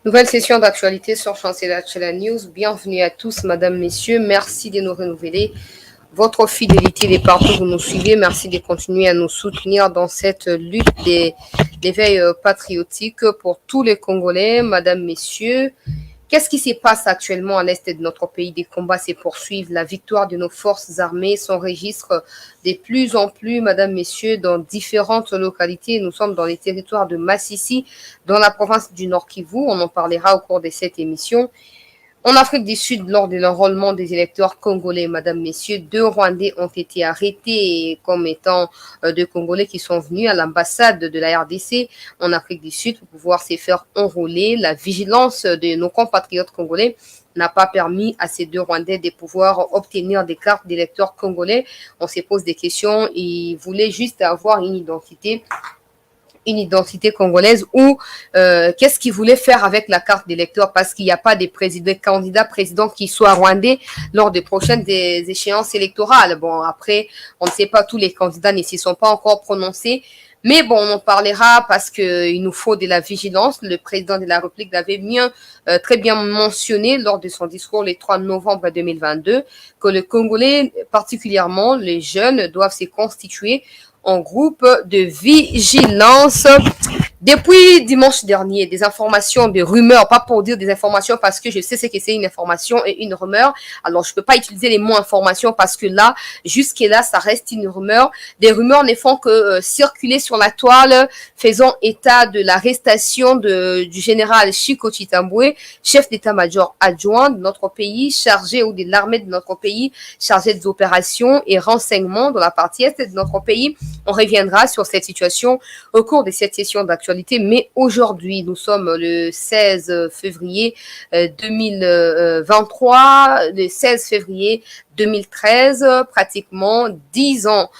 Nouvelle session d'actualité sur Chancela News. Bienvenue à tous, madame, messieurs. Merci de nous renouveler votre fidélité de partout où vous nous suivez. Merci de continuer à nous soutenir dans cette lutte d'éveil patriotique pour tous les Congolais, madame, messieurs. Qu'est-ce qui se passe actuellement à l'est de notre pays? Des combats se poursuivent. La victoire de nos forces armées s'enregistre de plus en plus, madame, messieurs, dans différentes localités. Nous sommes dans les territoires de Massissi, dans la province du Nord Kivu. On en parlera au cours de cette émission. En Afrique du Sud, lors de l'enrôlement des électeurs congolais, madame, messieurs, 2 Rwandais ont été arrêtés comme étant de Congolais qui sont venus à l'ambassade de la RDC en Afrique du Sud pour pouvoir se faire enrôler. La vigilance de nos compatriotes congolais n'a pas permis à ces 2 Rwandais de pouvoir obtenir des cartes d'électeurs congolais. On se pose des questions. Ils voulaient juste avoir une identité congolaise ou qu'est-ce qu'ils voulaient faire avec la carte d'électeur parce qu'il n'y a pas de candidats présidents qui soient rwandais lors des prochaines échéances électorales. Bon, après, on ne sait pas, tous les candidats ne s'y sont pas encore prononcés. Mais bon, on en parlera parce qu'il nous faut de la vigilance. Le président de la République l'avait très bien mentionné lors de son discours le 3 novembre 2022 que le Congolais, particulièrement les jeunes, doivent se constituer en groupe de vigilance. Depuis dimanche dernier, des informations, des rumeurs, pas pour dire des informations parce que je sais ce que c'est une information et une rumeur. Alors, je peux pas utiliser les mots information parce que là, jusque-là, ça reste une rumeur. Des rumeurs ne font que circuler sur la toile, faisant état de l'arrestation du général Chiko Chitambwe, chef d'état-major adjoint de notre pays, chargé, ou de l'armée de notre pays, chargé des opérations et renseignements dans la partie est de notre pays. On reviendra sur cette situation au cours de cette session d'actualité. Mais aujourd'hui, nous sommes le 16 février 2023, le 16 février 2013, pratiquement 10 ans,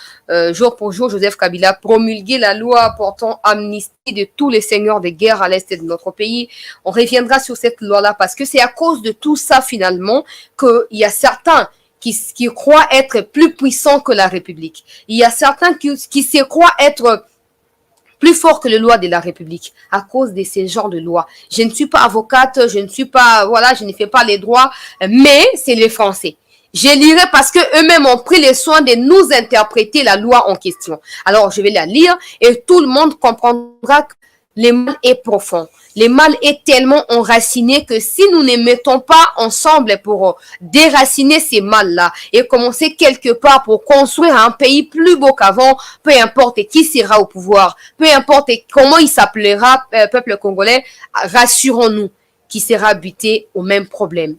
jour pour jour, Joseph Kabila promulguait la loi portant amnistie de tous les seigneurs de guerre à l'est de notre pays. On reviendra sur cette loi-là parce que c'est à cause de tout ça, finalement, qu'il y a certains qui croient être plus puissants que la République. Il y a certains qui se croient être plus fort que les lois de la République à cause de ces genres de lois. Je ne suis pas avocate, je ne fais pas les droits, mais c'est les Français. Je lirai parce que eux-mêmes ont pris le soin de nous interpréter la loi en question. Alors, je vais la lire et tout le monde comprendra que le mal est profond. Le mal est tellement enraciné que si nous ne mettons pas ensemble pour déraciner ces mal-là et commencer quelque part pour construire un pays plus beau qu'avant, peu importe qui sera au pouvoir, peu importe comment il s'appellera, peuple congolais, rassurons-nous qu'il sera buté au même problème.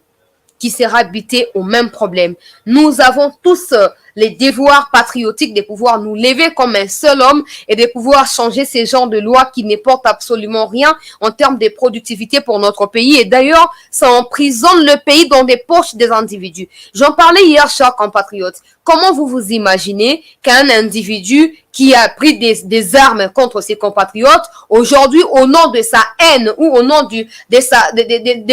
Nous avons tous les devoirs patriotiques de pouvoir nous lever comme un seul homme et de pouvoir changer ces genres de lois qui ne portent absolument rien en termes de productivité pour notre pays. Et d'ailleurs, ça emprisonne le pays dans des poches des individus. J'en parlais hier, chers compatriotes. Comment vous imaginez qu'un individu qui a pris des armes contre ses compatriotes, aujourd'hui, au nom de sa haine ou au nom de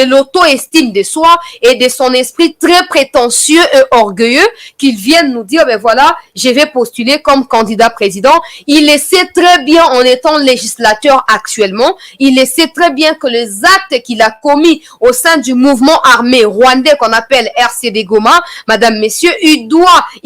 l'auto-estime de soi et de son esprit très prétentieux et orgueilleux, qu'il vienne nous dire, ben voilà, je vais postuler comme candidat président. Il le sait très bien en étant législateur actuellement. Il le sait très bien que les actes qu'il a commis au sein du mouvement armé rwandais qu'on appelle RCD Goma, madame, messieurs, il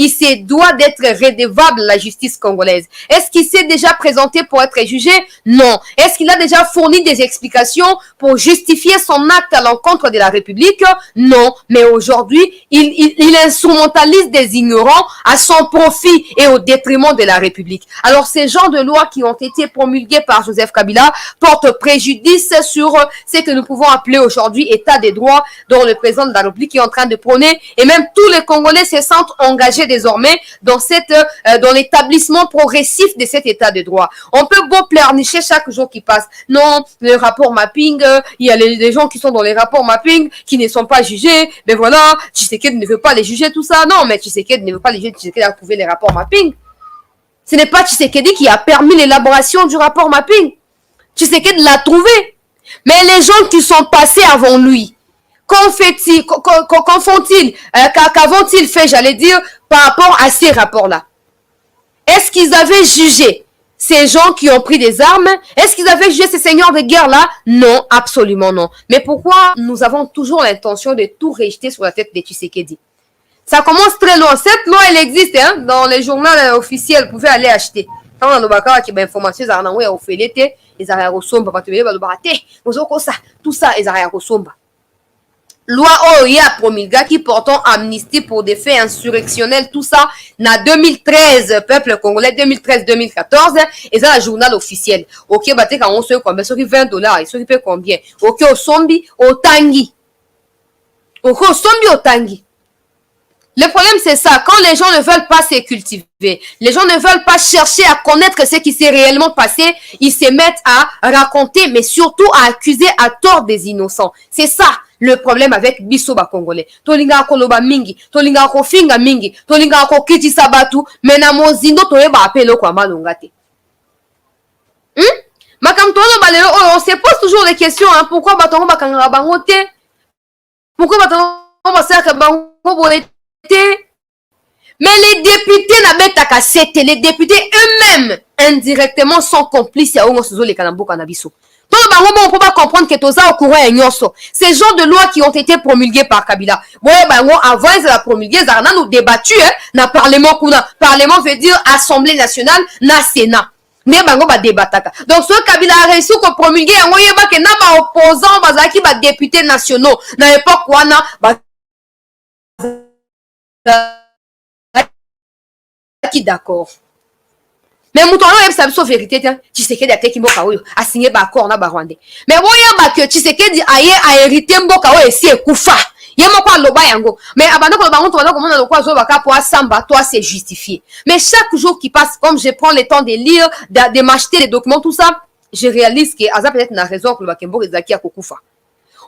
se doit d'être redevable à la justice congolaise. Est-ce qu'il s'est déjà présenté pour être jugé? Non. Est-ce qu'il a déjà fourni des explications pour justifier son acte à l'encontre de la République? Non. Mais aujourd'hui, il instrumentalise des ignorants à son profit et au détriment de la République. Alors, ces genres de lois qui ont été promulguées par Joseph Kabila portent préjudice sur ce que nous pouvons appeler aujourd'hui état des droits dont le président de la République est en train de prôner, et même tous les Congolais se sentent engagés désormais dans l'établissement progressif de cet état de droit. On peut beau pleurnicher chaque jour qui passe. Non, le rapport mapping, il y a les gens qui sont dans les rapports mapping qui ne sont pas jugés. Mais voilà, Tshisekedi ne veut pas les juger, tout ça. Non, mais Tshisekedi ne veut pas les juger. Tshisekedi a trouvé les rapports mapping. Ce n'est pas Tshisekedi qui a permis l'élaboration du rapport mapping. Tshisekedi l'a trouvé. Mais les gens qui sont passés avant lui, qu'avont-ils fait, j'allais dire, par rapport à ces rapports-là? Est-ce qu'ils avaient jugé ces gens qui ont pris des armes, est-ce qu'ils avaient jugé ces seigneurs de guerre-là? Non, absolument non. Mais pourquoi nous avons toujours l'intention de tout rejeter sur la tête de Tshisekedi? Ça commence très loin. Cette loi, elle existe hein, dans les journaux officiels. Vous pouvez aller acheter. Quand on a des informations, ils ont fait ils ont tout ça, ils ont loi OIA promulga qui portant amnistie pour des faits insurrectionnels, tout ça, na 2013, peuple congolais, 2013-2014, et ça, le journal officiel. Ok, bah, quand on se combien, sur $20, il se paye combien? Ok, au sombi, au tangi. Ok, au sombi, au tangi. Le problème, c'est ça. Quand les gens ne veulent pas se cultiver, les gens ne veulent pas chercher à connaître ce qui s'est réellement passé, ils se mettent à raconter, mais surtout à accuser à tort des innocents. C'est ça le problème avec Bisoba Congolais. Tolinga koloba mingi, tolinga ko finga mingi, tolinga ko kiti sabatu, mais na mozindo toyeba apelo kwa malongate. Makam tono balelo, on se pose toujours des questions, hein. Pourquoi batongo bakanga bangote? Pourquoi batongo basaka bango bolete? Mais les députés n'abetaka sete, les députés eux-mêmes indirectement sont complices à Ongosozo les Kanambo Kanabiso. Donc, on ne peut pas comprendre que Toza au courant et Nyoso. Ces genres de lois qui ont été promulguées par Kabila. Bon, avant ils la promulguée, ils ont nous débattu, hein, dans le Parlement. Parlement veut dire Assemblée nationale, na Sénat. Ne bango ba débataka. Donc, ce Kabila a réussi qu'on promulgue, on y a que na ba opposants, bazaki ba députés nationaux. Dans l'époque, wana, ba qui d'accord. Mais mouton là ça la vérité tiens Tshisekedi a teki mboka oyo a signé ba accord na ba Rwandais. Mais boya ba que Tshisekedi aye a hérité mboka oyo esi ekufa. Yemo kwa loba yango. Mais abanda ko bango to banda ko mona lokwa zo baka po samba toi c'est justifié. Mais chaque jour qui passe comme je prends le temps de lire de m'acheter les documents tout ça, je réalise que Aza peut-être na raison que le Bakembo ezaki a kokufa.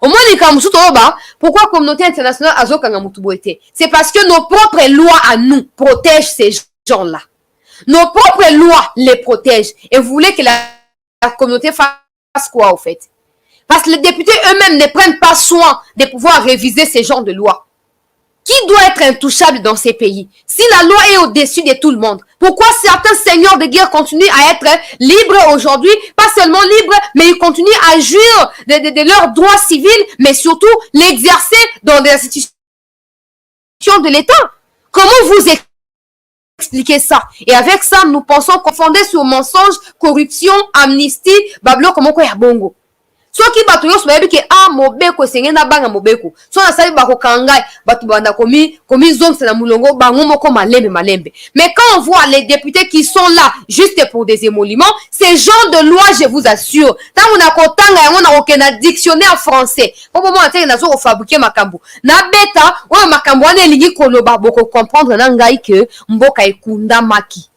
Au moins, les Kamoussou Toba, pourquoi la communauté internationale a été? C'est parce que nos propres lois à nous protègent ces gens-là. Nos propres lois les protègent. Et vous voulez que la communauté fasse quoi, au fait? Parce que les députés eux-mêmes ne prennent pas soin de pouvoir réviser ces genres de lois. Qui doit être intouchable dans ces pays? Si la loi est au-dessus de tout le monde, pourquoi certains seigneurs de guerre continuent à être libres aujourd'hui? Pas seulement libres, mais ils continuent à jouir de leurs droits civils, mais surtout l'exercer dans des institutions de l'État. Comment vous expliquez ça? Et avec ça, nous pensons qu'on fondait sur mensonge, corruption, amnistie, bablo, comment quoi bongo. Soki bato yo sobayebi ke mobeko esenge na banga mobeko so na sali bako kangai bato banda komi zongse na mulongo bango moko malembe. Mais quand on voit les députés qui sont là juste pour des émoluments, ces genres de lois, je vous assure, tant on a kotanga yango na okena dictionnaire français po moment atenge na zo fabriquer makambo na beta oyo makambo wana elingi koloba boko comprendre na ngai que mboka ekunda maki.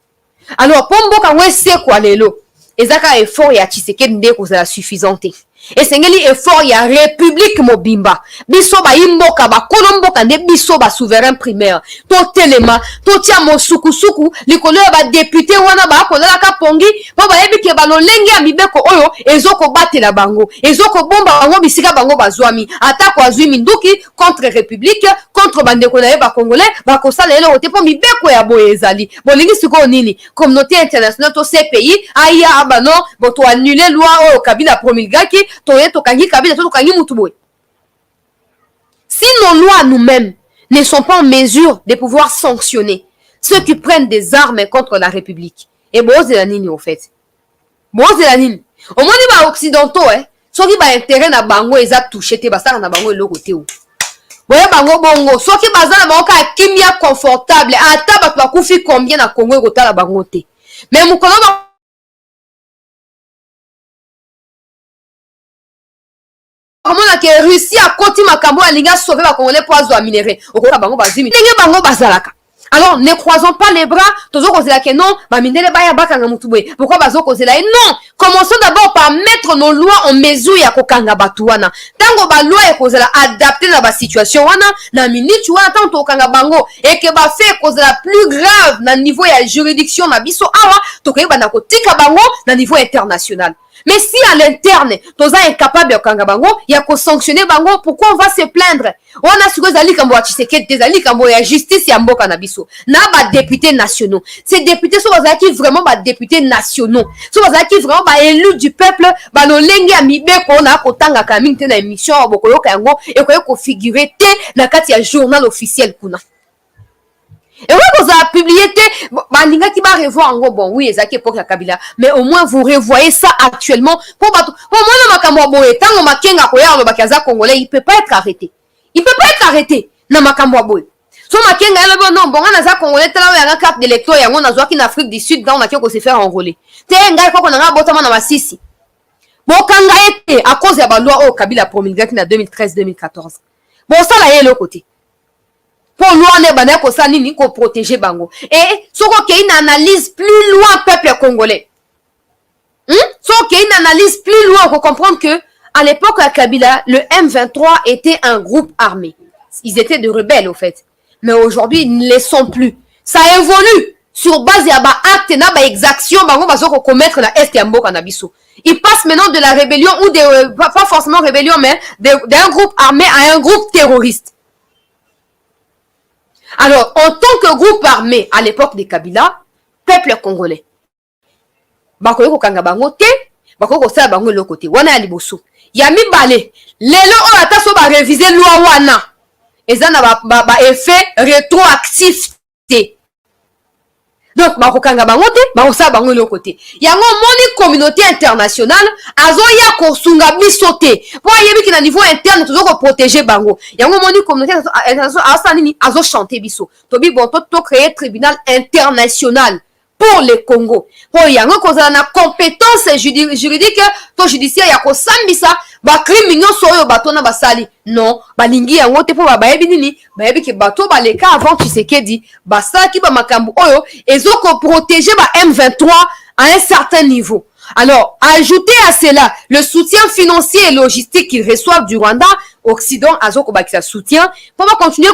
Alors po mboka wese kwa lelo ezaka effort ya Tshisekedi nde kozala suffisante. Et c'est ngeli effort ya république mobimba biso ba imboka ba kolomboka nde biso ba souverain primaire to telema to tia mosukusuku likolo ba député wana ba kolala ka pongi po ba yebi ke ba lolenge ya mibeko oyo ezoko batela bango ezoko bomba bango bisika bango bazwami ata ko azwi minduki contre république contre bandeko na ba congolais ba kosala ele ote po mibeko ya boye ezali bolingi siko nini communauté internationale to ces pays aya abano bo to annuler loi oyo Kabila promulgaki. Si nos lois nous-mêmes ne sont pas en mesure de pouvoir sanctionner ceux qui prennent des armes contre la République, et bon, c'est la nini au fait. Bon, c'est la nini. Au moins, les occidentaux, ceux qui ont intérêt à bango, ils ont touché, ils ont bango le côté où. Voyez bango bongo, ceux qui ont bango à kimia confortable, à table, à koufi combien à Congo, et à bango te. Mais mon collègue comment que Russie a continué à Kambo à l'inga sauver la Congolais pour avoir minéré. Au Koka bango bazimi. Tengue bango bazalaka. Alors ne croisons pas les bras. Tozo kozela que non, ba minere ba ya baka ngamutubwe. Pourquoi bazo kozela? Non. Commençons d'abord par mettre nos lois en mesure ya kokanga batuana. Tango ba loi ya kozela adapter na ba situation wana na minute wana tanto kokanga bango et que ba fait kozela plus grave na niveau ya juridiction na biso awa to koyeba na kotika bango na niveau international. Mais si à l'interne, toza incapable de bango, il y a qu'à sanctionner bango, pourquoi on va se plaindre? On a su que zali kambo Tshisekedi, zali kambo ya justice ya mboka na biso. Na ba députés nationaux. Ces députés sont qui vraiment ba députés nationaux. Sont qui vraiment ba élus du peuple, ba no lengi amibe ko na ko tanga kaming te na émission boko yoka yango et ko figurer te na kati ya journal officiel kuna. Et oui, vous avez publié, balinga qui va revoir en gros, bon, oui, ezaki époque la Kabila, mais au moins vous revoyez ça actuellement. Pour moi, le makambo boye, tant que makenga koya le bakaza congolais, il peut pas être arrêté. Il peut pas être arrêté, na makambo boye. So makenga ele non, bon, na za congolais, tala ya carte d'électeur, ya ngona zwa ki na Afrique du Sud, dans na ko se faire enrôler. Te ngai ko na botama na masisi. Bon, kanga été à cause de la loi au Kabila promulguée en 2013-2014. Bon, ça là est le côté. Pour loi ne bana ko sa nini ko protéger bango. Et soko ke une analyse plus loin peuple congolais. Soko ke une analyse plus loin pour comprendre que à l'époque à Kabila, le M23 était un groupe armé. Ils étaient de rebelles au fait. Mais aujourd'hui, ils ne le sont plus. Ça évolue sur base ya ba acte na ba exaction bango bazo ko commettre na est ya mboka na biso. Ils passent maintenant de la rébellion ou de pas forcément rébellion mais d'un groupe armé à un groupe terroriste. Alors, en tant que groupe armé à l'époque de Kabila, peuple congolais, bakoyo ko kanga bango te, bakoyo ko sala bango le côté. Wana ya liboso. Ya mibale, lelo o ata so ba réviser loi wana. Eza na ba effet rétroactif te. Donc, bako kanga bango te, bako sala bango le côté. Yango moni communauté internationale, azo ya ko sunga biso te. Po yebi ki na niveau interne toujours ko protéger bango. Yango moni communauté internationale asa nini azo chanter biso. Tobi bon to créer tribunal international pour le Congo. Po yango ko za na compétence juridique to judiciaire ya ko sambisa ba crime nyonso oyo bato na basali. Non, balingi yango te po ba yebi nini, ba yebi ke bato ba leka avant Tshisekedi, basala ki ba makambu oyo ezoko protéger ba M23 à un certain niveau. Alors, ajoutez à cela le soutien financier et logistique qu'ils reçoivent du Rwanda, Occident, Azoko Bakisa soutien, pour continuer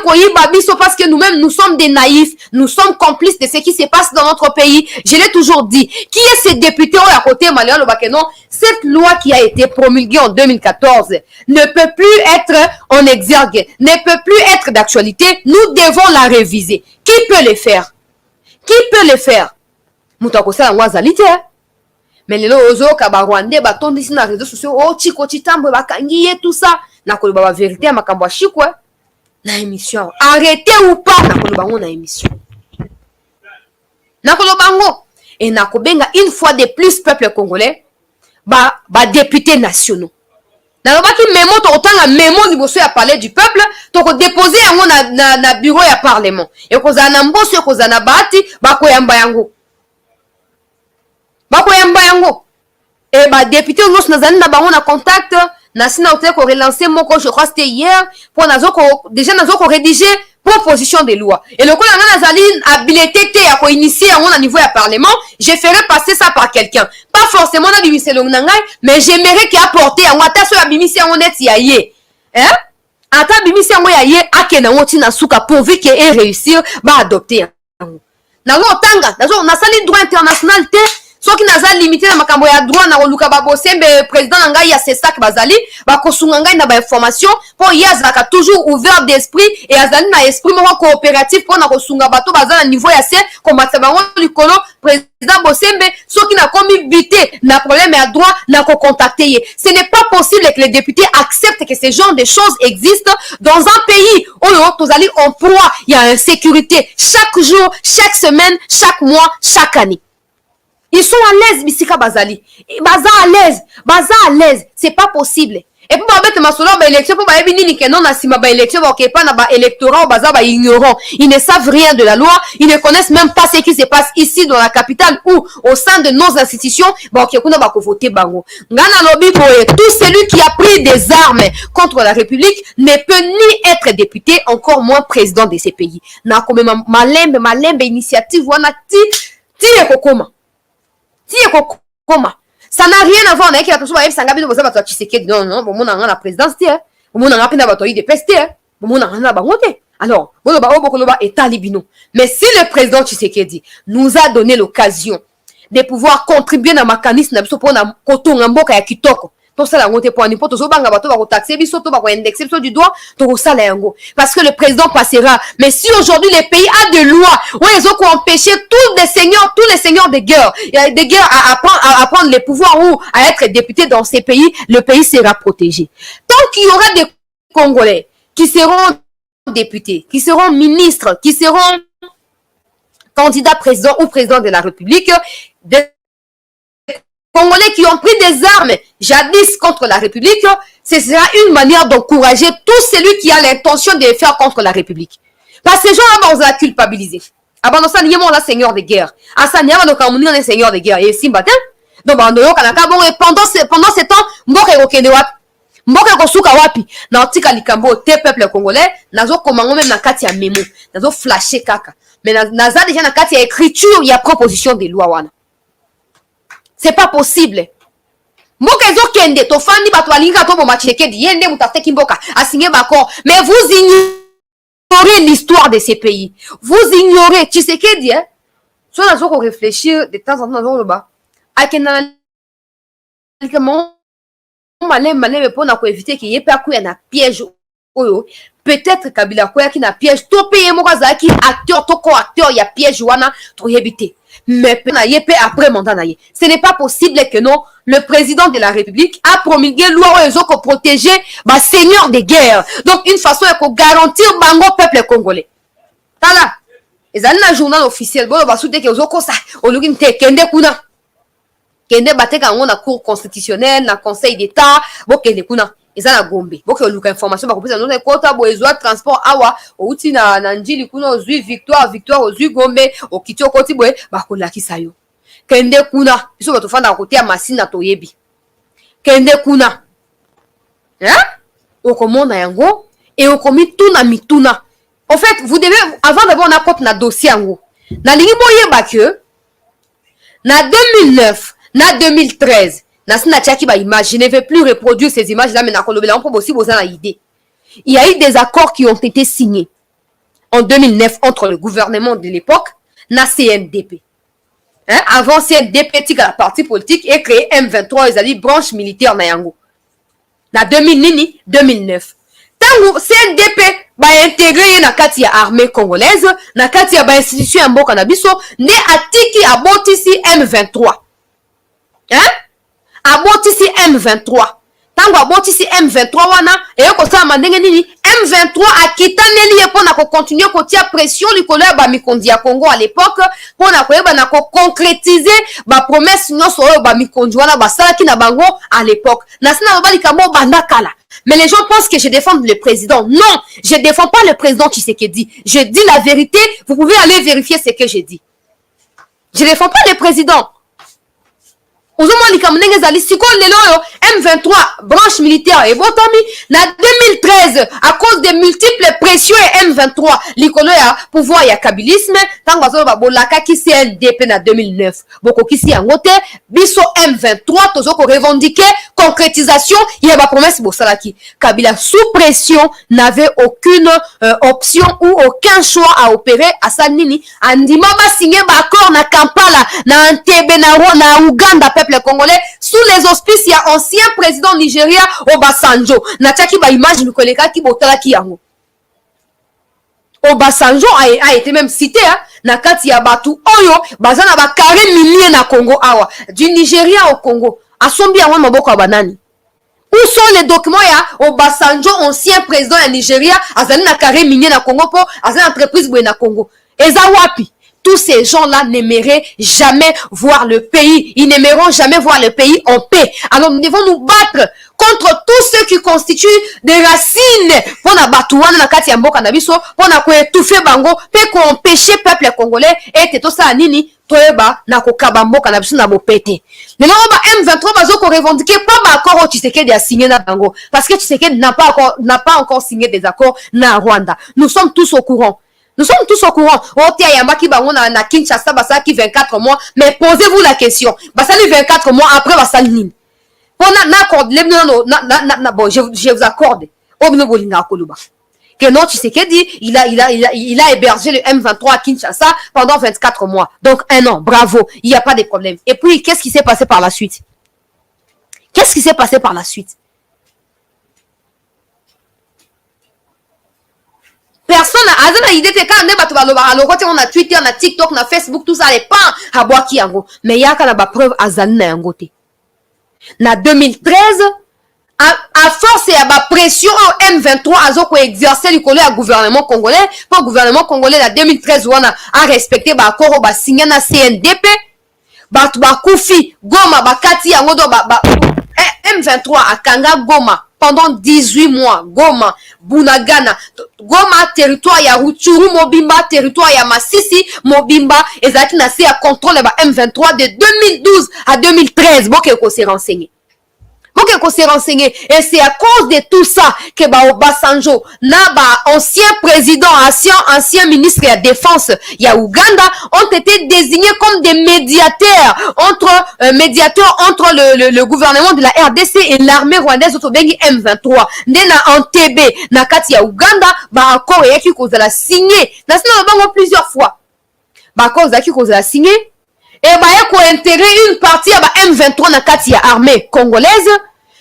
parce que nous-mêmes, nous sommes des naïfs, nous sommes complices de ce qui se passe dans notre pays. Je l'ai toujours dit. Qui est ce député à côté, Maléa Lobakenon? Cette loi qui a été promulguée en 2014 ne peut plus être en exergue, ne peut plus être d'actualité. Nous devons la réviser. Qui peut le faire? Qui peut le faire? Moutakosa Wazalite. Mais les lozo kabarwande batondi sina réseaux sociaux oh chiko chitambo bakangiye tout ça na koloba ba vérité makambo a chikwe na émission arrêtez ou pas na koloba ngo na émission na koloba ngo et na kobenga une fois de plus peuple congolais ba députés nationaux na lobaki memo to otanga memo liboso ya parler du peuple to ko déposer yango na bureau ya parlement et ko za na mboso ko za na bati ba ko yamba yango bakoyamba yango et ba député nous nazali na bango na contact na sina hôtel ko relancer moko je crois c'était hier pour nazoko déjà nazoko rédiger proposition de loi et le quoi nazali habilité te ya ko initier yango na niveau ya parlement je ferai passer ça par quelqu'un pas forcément na bimisi longnangai mais j'aimerais qu'il apporte yango ata so ya bimisi yango net ya ye hein ata bimisi yango ya ye akena ngoti na suka pourvu que et réussir ba adopter yango na tanga na sali droit international te soki naza limité na makambo ya droit na koluka babosembe président na ngai ya sesak bazali bakosunga ngai na ba information po yazaka toujours ouvert d'esprit et azali na esprit moko coopératif po na kosunga bato baza na niveau ya se komata bango likolo président bosembe soki na komi bité na problème ya droit na ko contacter ye. Ce n'est pas possible que les députés acceptent que ce genre de choses existent dans un pays où tozali en proie il y a insécurité chaque jour, chaque semaine, chaque mois, chaque année. Ils sont à l'aise, Bissika Bazali. Baza à l'aise. C'est pas possible. Et puis, ma solo, élection, pour ma nini, que non, na élection, pas na électorat, baza, ignorant. Ils ne savent rien de la loi. Ils ne connaissent même pas ce qui se passe ici dans la capitale ou au sein de nos institutions. Voter bango. Ngana lobby pour tout celui qui a pris des armes contre la République ne peut ni être député, encore moins président de ces pays. Na comme malembe initiative, wana ti kokoma. Ça n'a rien à voir avec la personne qui s'engage dans la Tshisekedi. Non, bon, on a la présidence, on a la bataille de peste, on a la baroté. Alors, mais si le président Tshisekedi nous a donné l'occasion de pouvoir contribuer dans le mécanisme pour kotonga mboka ya kitoko. Tout ça la monte pour n'importe où banga bato ba taxer biso to ba indexer biso du doigt to ça la yango parce que le président passera. Mais si aujourd'hui le pays a des lois où ils ont empêché tous les seigneurs de guerre à prendre les pouvoirs ou à être députés dans ces pays, le pays sera protégé. Tant qu'il y aura des Congolais qui seront députés, qui seront ministres, qui seront candidats président ou président de la République, des Congolais qui ont pris des armes jadis contre la République, ce sera une manière d'encourager tout celui qui a l'intention de faire contre la République. Parce que ces gens-là, on va culpabiliser. Avant ça, nous sommes seigneur de guerre. À ça, nous sommes seigneur de guerre. Et si, donc, pendant ce temps, mboka ekokende wapi? Mboka kosuka wapi? Na otika likambo te peuple congolais, nazo komango même na kati ya memo. Nazo flasher kaka. Mais naza déjà na kati ya écriture, il y a proposition de loi wana. C'est pas possible. Mboka ezo kende to fandi bato alinga to boma Tshisekedi yende mutafute kimboka asigner bako. Mais vous ignorez l'histoire de ces pays. Vous ignorez Tshisekedi hein. Soit nazo ko réfléchir de temps en temps nazo loba. Akena likamo malé pour na éviter qu'il y ait pas na piège oyo. Peut-être Kabila koya ki na piège to payer mo kazaki acteur to ko acteur ya piège wana to yebite. Mais après mandat naye. Ce n'est pas possible que non, le président de la République a promulgué loi pour protéger les seigneurs de guerre. Donc une façon de garantir bango peuple congolais. Tala. Et ça un journal officiel bon ba soute que ozoko ça oluki te kende kuna. Kende bateka ngo na cour constitutionnelle, na conseil d'état, bo kende kuna. Eza na Gombe. Boke oluka information ba kopesa non ekota boezwa transport awa outi na njili kuna ozui victoire ozui Gombe okiti okoti boye ba kolakisa yo. Kende kuna biso bato fanda kote ya masina to yebi. Kende kuna. Hein? Okomona yango et okomi tuna mituna. En fait, vous devez avant d'abord na compte na dossier yango. Na lingi boyeba que na 2009, na 2013 je ne vais plus reproduire ces images-là, mais il y a eu des accords qui ont été signés en 2009 entre le gouvernement de l'époque, na CNDP. Hein? Avant CNDP, la partie politique est créé M23, ils allaient branche militaire na yango. Na 2009. Tant CNDP ba intégré na kati ya armée congolaise, na kati ya ba institution ya mboka na biso, ne atiki abotisi M23. Hein? Abotisi M23. Tango abotisi M23 wana et ko sa mandenge nini M23 akitaneli e pona ko continuer ko tia pression likolo ya ba mikondi ya Congo à l'époque pona ko yeba na ko concrétiser ba promesse nyonso oyo ba mikondi wana basalaki na bango à l'époque. Na sina ba likambo banda kala. Mais les gens pensent que je défends le président. Non, je ne défends pas le président Tshisekedi. Je dis la vérité, vous pouvez aller vérifier ce que je dis. Je ne défends pas le président. M23 branche militaire et botomi na 2013 à cause des multiples pressions et M23 likolo ya pouvoir ya kabilisme tango bazo babolaka ki CNDP na 2009 boko kisi yangote biso M23 tozo ko revendiquer concrétisation ya ba promesse bosalaki Kabila sous pression n'avait aucune option ou aucun choix à opérer à Sanini andima ba signer ba accord na Kampala na Entebbe na Uganda peuple congolais sous les auspices il y a ancien président Nigeria Obasanjo nataki ba image lukoleka ki botala ki yango Obasanjo a été même cité hein, na kati ya batu oyo bazana ba carré milliers na Congo awa du Nigeria au Congo asombi yango maboko banani. Où sont les documents ya Obasanjo ancien président ya Nigeria azali na carré milliers na Congo po azali entreprise boye na Congo eza wapi? Tous ces gens-là n'aimeraient jamais voir le pays. Ils n'aimeront jamais voir le pays en paix. Alors nous devons nous battre contre tous ceux qui constituent des racines pour na batouana na kati ya mboka na biso pour na ko étouffer bango pe ko empêcher peuple congolais et tout ça nini toeba na ko kaba mboka na biso na bopete. Mais non ba M23 bazo ko revendiquer pas ba accord au Tshisekedi a signé na bango parce que Tshisekedi n'a pas encore signé des accords na Rwanda. Nous sommes tous au courant. Nous sommes tous au courant. Na Kinshasa, Basaki 24 mois. Mais posez-vous la question. Basali 24 mois après Basali Nini. Je vous accorde. que non, Tshisekedi, il a hébergé le M23 à Kinshasa pendant 24 mois. Donc 1 an, bravo, il n'y a pas de problème. Et puis, qu'est-ce qui s'est passé par la suite? Qu'est-ce qui s'est passé par la suite? Personne n'a idée que quand on a Twitter, on a TikTok, on a Facebook, tout ça, les pas à boire qui en gros. Mais il y a quand même preuve à Zanna en côté. Na 2013, à force et à la pression au M23 a exercé le collège au gouvernement congolais. Pour le gouvernement congolais, en 2013, on a respecté l'accord, on a signé na CNDP. Koufi, Goma, Kati, M23 à Kanga, Goma. Pendant 18 mois, Goma, Bunagana, Goma, territoire ya Rutshuru, Mobimba, territoire ya Masisi, Mobimba, et ça qui à contrôle M23 de 2012 à 2013. Bon, qu'on s'est renseigné. Qu'on s'est renseigné. Et c'est à cause de tout ça que Obasanjo, ancien président, ancien ministre de la Défense, ya Ouganda, ont été désignés comme des médiateurs entre le gouvernement de la RDC et l'armée rwandaise autobengi M23. Nena Entebbe, na kati ya Ouganda, accord et qui cause la signé. N'a plusieurs fois. Accord qui cause la signé. Et yako intégrer une partie à M23 na kati ya armée congolaise.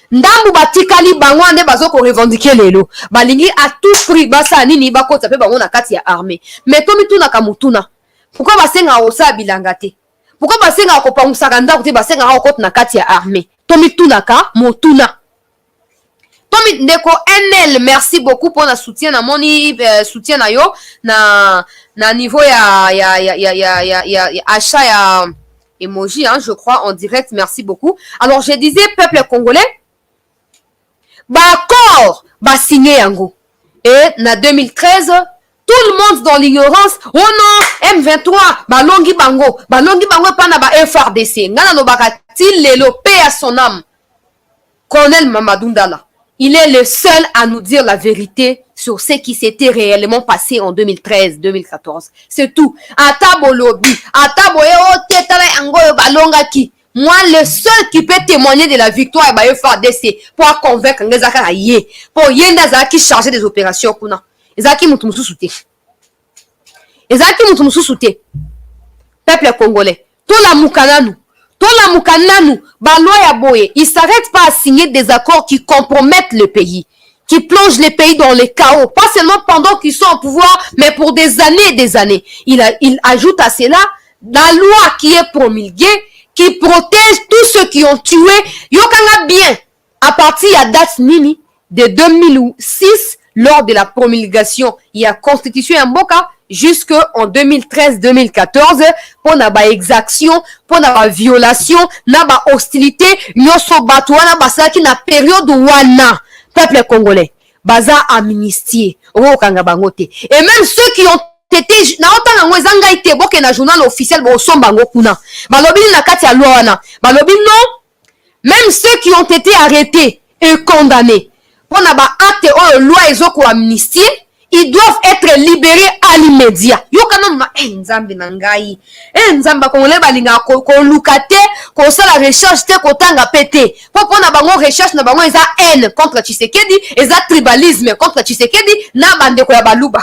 Ndambu batikali bango ande bazoko revendiquer lelo. Balingi à tout prix basa nini bakota pe bango na kati ya armée. Mais tomi tuna kamutuna. Pourquoi basenga osa bilangate? Pourquoi basenga ko pamusaka ndako te basenga okota na kati ya armée? Tomi tuna ka motuna. Tomi ndeko NL, merci beaucoup pour la soutien na moni soutien na yo na niveau ya achat ya emoji hein, je crois en direct, merci beaucoup. Alors je disais peuple congolais accord signé yango. Et na 2013 tout le monde dans l'ignorance. Oh non, M23 balongi bango pa na FRDC. Ngana no bakatil lelo paix à son âme. Colonel Mamadou Ndala. Il est le seul à nous dire la vérité sur ce qui s'était réellement passé en 2013-2014. C'est tout. Atabo lobby, atabo tetala angoyo balongaki. Moi, le seul qui peut témoigner de la victoire de FARDC pour convaincre les Akaraye, pour yenda zaki chargé des opérations kuna. Ezaki mutumusu souté. Ezaki mutumusu souté. Peuple congolais. Tout la mukananu. Baloya Boye, il ne s'arrête pas à signer des accords qui compromettent le pays, qui plongent le pays dans le chaos, pas seulement pendant qu'ils sont au pouvoir, mais pour des années et des années. Il ajoute à cela la loi qui est promulguée, qui protège tous ceux qui ont tué. Yokanga bien, à partir de la date nini de 2006, lors de la promulgation, il y a constitution en Boka, jusqu'en 2013-2014 pour na exaction, pour na violation, na hostilité, nyoso batouana basaki na période wana peuple congolais baza amnistié okanga bangote. Et même ceux qui ont été na otanga ngwezanga ite boke na journal officiel bo somba ngokuna balobi na kati ya loi wana balobi non, même ceux qui ont été arrêtés et condamnés pour na acte o loi ezoko amnistié, ils doivent être libérés à l'immédiat. Yokanoma nzambe nangai. Nzamba kongole balinga ko lukate, ko sala recherche te ko tanga pété. Pour na bango recherche na bango eza haine contre Tshisekedi, eza tribalisme contre Tshisekedi na bandeko ya baluba.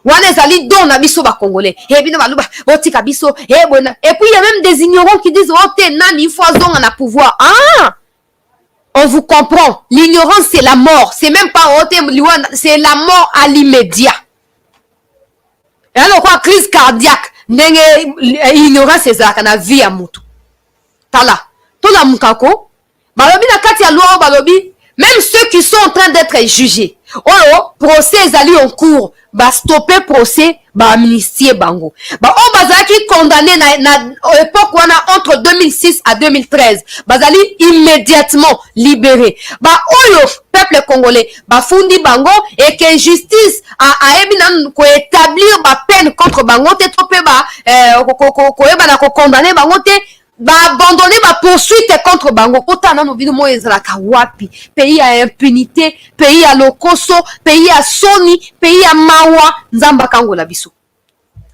Wana ezali don na biso ba congolais. Et bino baluba, botika biso, bona. Et puis il y a même des ignorants qui disent oh te nani foison na pouvoir. Ah! On vous comprend. L'ignorance, c'est la mort. C'est même pas c'est la mort à l'immédiat. Et alors quoi, crise cardiaque. L'ignorance, c'est ça, qu'on a vie à moutou. Tala. Tola mukako. Balobi na kati ya loi balobi. Même ceux qui sont en train d'être jugés. Oh, procès ali en cours. Ba stopper procès, ba amnistier bango. Ba o bazaki condamné na époque wana entre 2006 à 2013. Bazali immédiatement libéré. Ba oyo peuple congolais ba fundi bango et que justice a ebinan ko établir ba peine contre bango te topé ba ko ebana ko condamner bango te ba abandonner ba poursuite contre bango potana no bino mo ezalaka wapi pays à impunité, pays à lokoso, pays à soni, pays à mawa, nzamba kango la biso.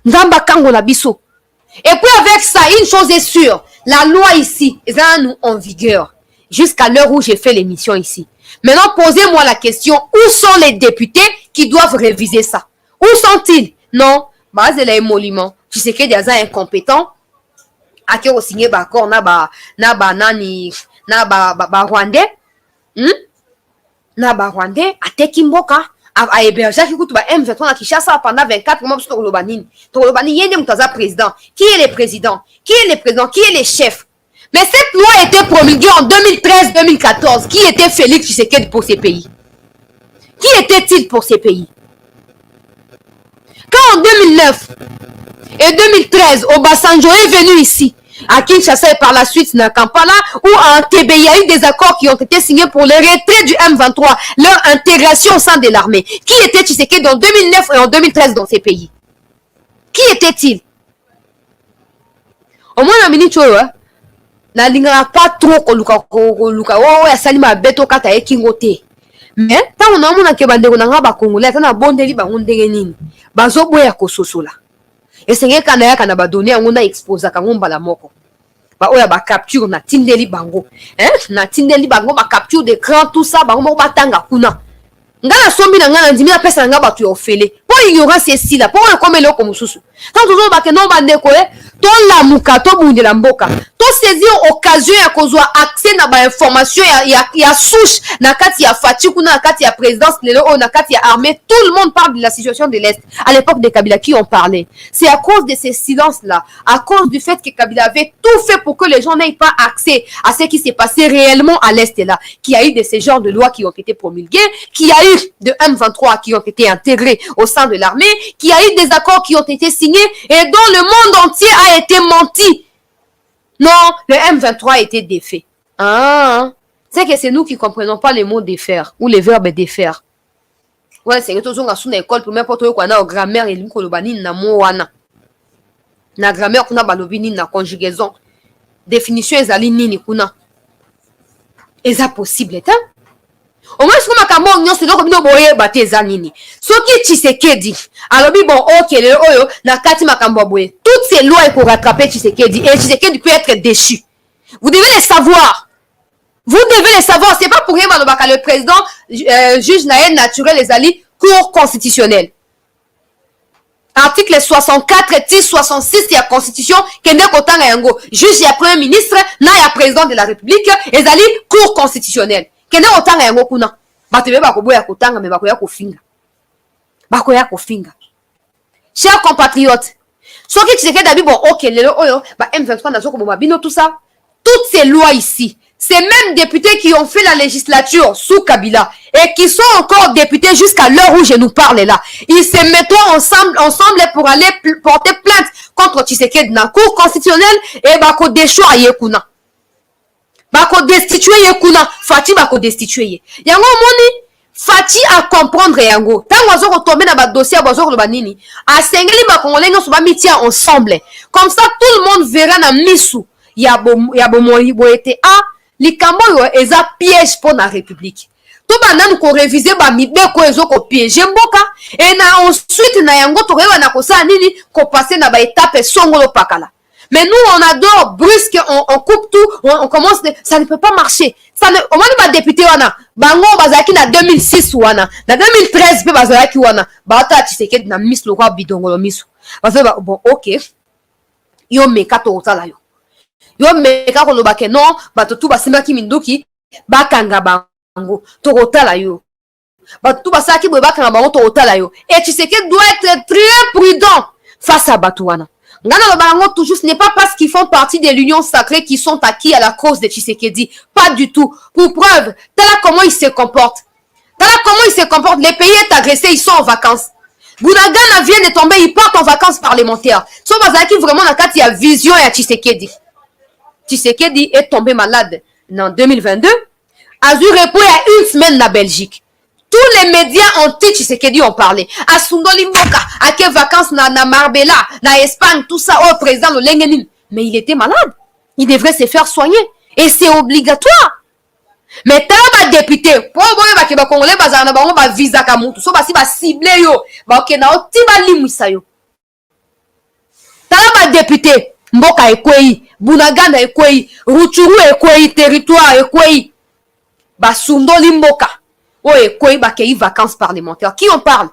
Nzamba kango la biso. Et puis avec ça, une chose est sûre, la loi ici est en vigueur. jusqu'à l'heure où j'ai fait l'émission ici. Maintenant, posez-moi la question, où sont les députés qui doivent réviser ça? Où sont-ils? Non, base de l'émolument. Tu sais que des gens incompétents, à qui on signe d'accord, na ba Rwandais, na ba Rwandais, à Tekimboka, à héberger qui coûte ba M23 à Kinshasa pendant 24 mois sur le Banini. Sur le Banini, il y a un président. Qui est le président? Qui est le président? Qui est le chef? Mais cette loi a été promulguée en 2013-2014. Qui était Félix Tshisekedi pour ces pays? Qui était-il pour ces pays? Quand en 2009 et 2013, Obasanjo est venu ici, à Kinshasa et par la suite à Kampala, où en TB, il y a eu des accords qui ont été signés pour le retrait du M23, leur intégration au sein de l'armée. Qui était Tshisekedi en 2009 et en 2013 dans ces pays? Qui était-il? Au moins, la minute, na lingana pas trop koluka ya salima beto kata e kingote. Mais tant on a mona ke bandeko na nga ba congolais tana bondeli ba ndenge nini bazo boya ko sosola. Et senge kana ya kana ba donner yango na exposa ka ngomba la moko. Ba oya ba capture na tindeli bango. Na tindeli bango ba capture d'écran tout ça bango moko batanga kuna. Ngana sombi na ngana ndimi na pesa nga ba tu ofele. Po ignorance ici là, po comme le comme mususu. Tant toujours ba ke non bandeko to la mukato bunde la mboka. Saisir occasion ya kozwa accès na ba information ya souche na kati ya Fatikou na kati ya présidence lelo na kati ya armée. Tout le monde parle de la situation de l'Est à l'époque de Kabila qui ont parlé. C'est à cause de ces silences là, à cause du fait que Kabila avait tout fait pour que les gens n'aient pas accès à ce qui s'est passé réellement à l'Est là, qu'il y a eu de ces genres de lois qui ont été promulguées, qu'il y a eu de M23 qui ont été intégrés au sein de l'armée, qu'il y a eu des accords qui ont été signés et dont le monde entier a été menti. Non, le M23 a été défait. C'est que c'est nous qui ne comprenons pas les mots défaire ou les verbes défaire. Ouais, c'est que tout le monde a son école pour n'importe quoi, na grammaire et l'imkolobani na moana. Na grammaire kuna balobini na conjugaison. Définition ezali nini kuna. Eza possible, hein? Au moins, si on a un c'est donc nous boyer battre eza nini. Ce qui Tshisekedi. Alors bon, ok, le oyo na kati makambo boye. Toutes ces lois pour rattraper Tshisekedi et Tshisekedi peut être déchu. Vous devez les savoir. Vous devez les savoir. C'est pas pour rien malobaka le président juge naël naturel les alliés cour constitutionnelle. Article 64, 10, 66 de la Constitution, kende kotanga yango. Juge ya premier ministre, na ya président de la République, les alliés cour constitutionnelle. Kende otanga yango kuna. Batebe bakoboya kotanga me bakoya kofinga. Bakoya kofinga. Chers compatriotes, ce qui Tshisekedi a dit bon OK, lelo oyo ba M23 nazo ko bino tout ça. Toutes ces lois ici, ces mêmes députés qui ont fait la législature sous Kabila et qui sont encore députés jusqu'à l'heure où je nous parle là, ils se mettent ensemble pour aller porter plainte contre Tshisekedi na cour constitutionnelle et bako déchoir yekuna. Bako destituer yekuna, Fati bako destituer. Yango moni Fati à comprendre yango. Tant oiseau retomber dans le dossier oiseau le banini. A sengeli ba congolais no soba mitia ensemble. Comme ça tout le monde verra na misu. Ya bo été a likambo yo eza piège pour la République. To bananu ko réviser ba mibeko ezo ko piège mboka et na ensuite na yango to reba na kosa nini ko passer na ba étape songolo pakala. Mais nous, on adore, brusque, on coupe tout, on commence, ça ne peut pas marcher. Ça ne, on va pas député, wana. Bango, bazaki na 2006, wana. Na 2013, pe bazaki, wana. Bata, tu sais que, na miss le roi bidongo, miss. Bon, ok. Yo meka to otala yo. Yo meka ko lobake, non, bato tout basima ki minduki, bakanga bango, to otala yo. Bato tout basaki, bakanga bango, to otala yo. Et tu sais que doit être très prudent face à Batouana. Toujours, ce n'est pas parce qu'ils font partie de l'union sacrée qu'ils sont acquis à la cause de Tshisekedi. Pas du tout. Pour preuve, voilà comment ils se comportent. Voilà comment ils se comportent. Les pays est agressé, ils sont en vacances. Bounagana vient de tomber, ils partent en vacances parlementaires. Sauf qui vraiment dans il y a vision et à Tshisekedi. Tshisekedi est tombé malade en 2022. Azur repos il y a une semaine na Belgique. Tous les médias anti-Tshisekedi ont parlé. À Sundoli Mboka, à quelles vacances na Marbella, na Espagne, tout ça, au président de Lengenin. Mais il était malade. Il devrait se faire soigner. Et c'est obligatoire. Mais t'as un député, pour voir que les Congolais ont un visa kamutu, so basi ba ciblé yo, ba ok na oti ba limwisa yo. T'as un député, Mboka Ekwei, Bunagana ekwei, Rutshuru ekwei, territoire ekwei. Basundo limboka. Oh ekwei bakei vacances parlementaires. Qui en parle?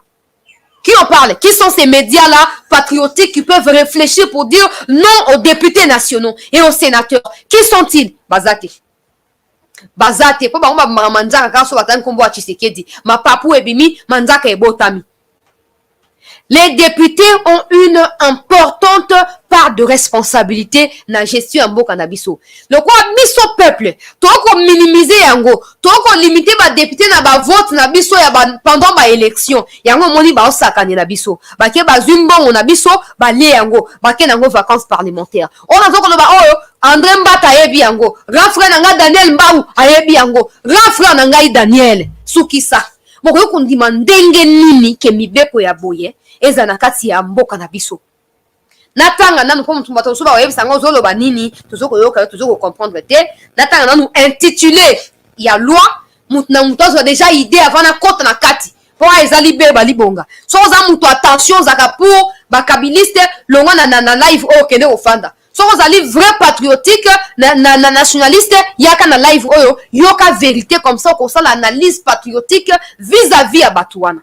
Qui en parle? Qui sont ces médias-là patriotiques qui peuvent réfléchir pour dire non aux députés nationaux et aux sénateurs? Qui sont-ils? Bazate. Bazate. Po ba manzaka kaso batani kombo wa Tshisekedi. Ma papu ebimi manzaka ebotami. Les députés ont une importante part de responsabilité dans la gestion en Mboka na biso. Le quoi biso peuple, toko minimiser yango, toko limiter ba député na ba vote na biso ya pendant ba élection. Yango moni ba osakani na biso. Ba ke ba zumbongo na biso, ba lie yango, ba ke nango vacances parlementaires. On a toko ba oyo André Mbata ayebi yango, grand frère nanga Daniel Mbau ayebi yango, grand frère nanga Daniel Sukisa. Moko kondima ndenge nini ke mibeko ya boye eza na kati ya mboka na biso. Natanga nanu ko mutumba to soba webisa ngo zoloba nini tozoko yoka tozoko comprendre te. Natanga nanu intitulé ya loi mutna mutozo déjà idée avant na kota na kati. Pour ezali be balibonga. So za muto attention zaka pour ba kabiliste longa na live o kene ofanda. So ozali vrai patriotique na nationaliste yaka na live oyo yoka vérité comme ça ko sala analyse patriotique vis-à-vis à Batouana.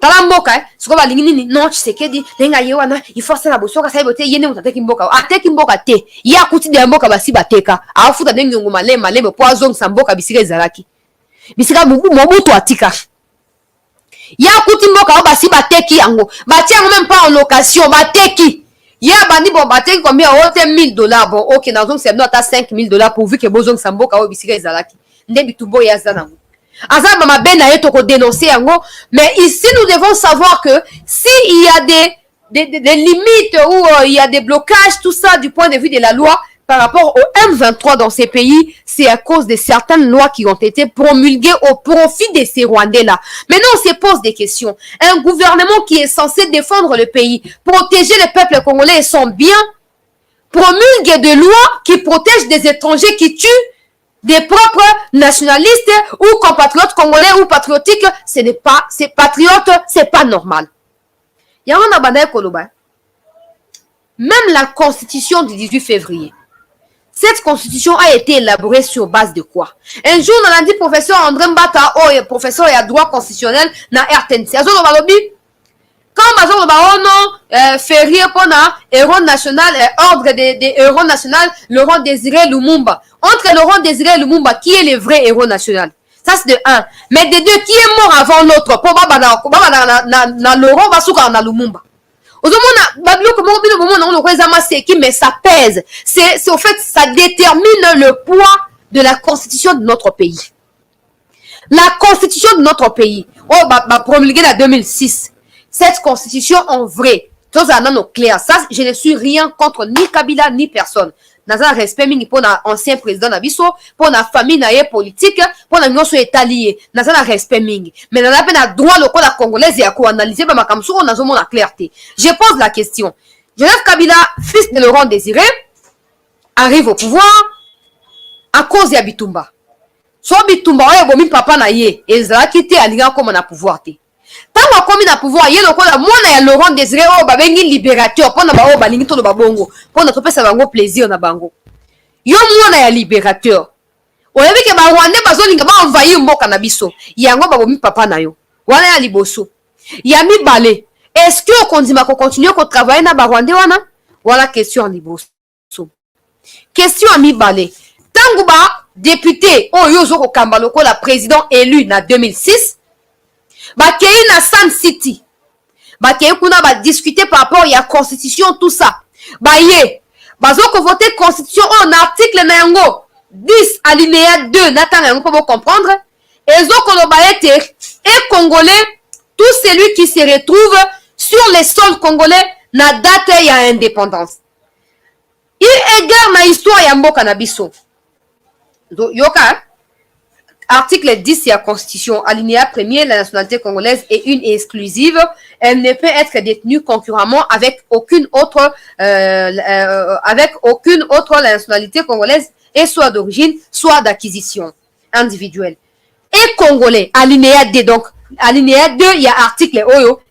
Talamboka siko balingi nini non Tshisekedi lenga yewana il faut ça la bosoka ça bote yene mutateki mboka ateki mboka te ya kuti de mboka basi bateka afuta ndenge ngoma lema poison sa mboka bisika ezalaki bisika mobutu atika ya kuti mboka basi bateki yango batia même pas en location bateki. Ya bandi bon bateki combien ote $1000 bon OK nazong c'est ata $5000 pourvu que bozong samboka o bisika ezalaki nde bitumbo ya zana. Azaba mabena yeto ko dénoncer yango, mais ici nous devons savoir que si il y a des limites ou il y a des blocages tout ça du point de vue de la loi par rapport au M23 dans ces pays, c'est à cause de certaines lois qui ont été promulguées au profit de ces Rwandais-là. Maintenant, on se pose des questions. Un gouvernement qui est censé défendre le pays, protéger le peuple congolais et son bien, promulgue des lois qui protègent des étrangers qui tuent des propres nationalistes ou compatriotes congolais ou patriotiques. Ce n'est pas, c'est patriote, c'est pas normal. Même la constitution du 18 février, cette constitution a été élaborée sur base de quoi? Un jour, on a dit professeur André Mbata, professeur et droit constitutionnel na RTNC. Quand on non, férié pour héros national, ordre des héros national, Laurent Désiré Lumumba. Entre Laurent Désiré Lumumba, qui est le vrai héros national? Ça, c'est de un. Mais de deux, qui est mort avant l'autre? Pour Laurent Basuka na Lumumba. Mais ça pèse. C'est au fait, ça détermine le poids de la constitution de notre pays. La constitution de notre pays, promulguée en 2006. Cette constitution en vrai, tous en clair. Ça, je ne suis rien contre ni Kabila ni personne. Dans un respect pour l'ancien président Nabiso, pour la famille politique, pour la nation étaliée, dans un respect mingi. Mais dans la peine droit le code congolais et à quoi analyser ma comme ça on a la clarté. Je pose la question. Joseph Kabila, fils de Laurent Désiré, arrive au pouvoir à cause de Bitumba. So Bitumba oyo bomi papa na ye, ezala quitté alinga comme na pouvoir té. Tant qu'on na pouvoir ye lokola mwana ya Laurent Désiré o babengi libérateur pona ba o balingi to do babongo pona to pesa bango plaisir na bango. Yo mwana ya libérateur. Oyebi ke ba Rwandais bazolinga ba envahir mboka na biso. Yango ba bomi papa na yo. Wana ya liboso. Ya mibale. Est-ce que on kondima ko continuer ko travailler na ba Rwandais wana? Voilà question en liboso. Question à mibale. Tangu ba député oyo zo ko kamba lokola président élu na 2006. Bakei na Sun City. Bakei kuna ba discuter par rapport à la constitution tout ça. Baye. Bazoko voter constitution en article na yango 10 alinéa 2 natanga yango pour comprendre. Ezoko lo baete et congolais tout celui qui se retrouve sur les sols congolais na date ya indépendance. Il égare na histoire ya mboka na biso. Yoka article 10 de la Constitution, alinéa 1er, la nationalité congolaise est une et exclusive. Elle ne peut être détenue concurremment avec aucune autre la nationalité congolaise et soit d'origine, soit d'acquisition individuelle. Et congolais, alinéa 2, donc alinéa 2, il y a article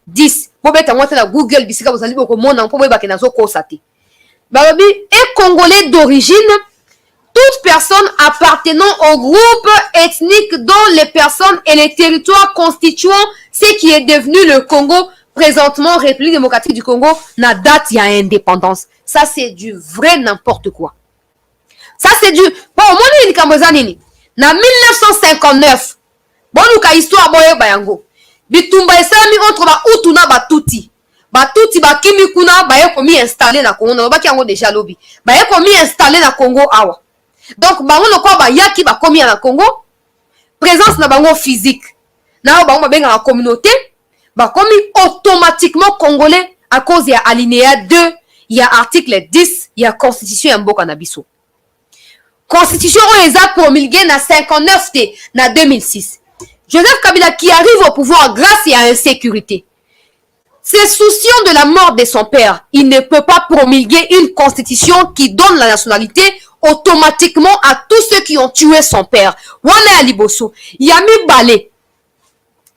10. Pour mettre en Google, bisika vous allez beaucoup monde pour mettre nazo kosate. Balobi est congolais d'origine toute personne appartenant au groupe ethnique dont les personnes et les territoires constituant ce qui est devenu le Congo, présentement République démocratique du Congo, na date ya indépendance. Ça c'est du vrai n'importe quoi. Ça c'est du... Bon, moi ni kamboza nini. Na 1959, bon luka histoire boye bayango. Bitumba esami entre ba Hutu na Batuti. Batuti bakimi kuna baye komi installé na Congo, na baki yango déjà lobby. Baye komi installé na Congo awa. Donc bango lokwa ba yaki ba komi na Congo, présence na bango physique. Na bango benga la communauté, ba komi automatiquement congolais à cause ya alinéa 2, il y a article 10, il y a constitution ya mboka na biso. Constitution on les a promulgué na 59 t na 2006. Joseph Kabila qui arrive au pouvoir grâce à l'insécurité. Se souciant de la mort de son père, il ne peut pas promulguer une constitution qui donne la nationalité automatiquement à tous ceux qui ont tué son père. Wana Aliboso, Yami Balé.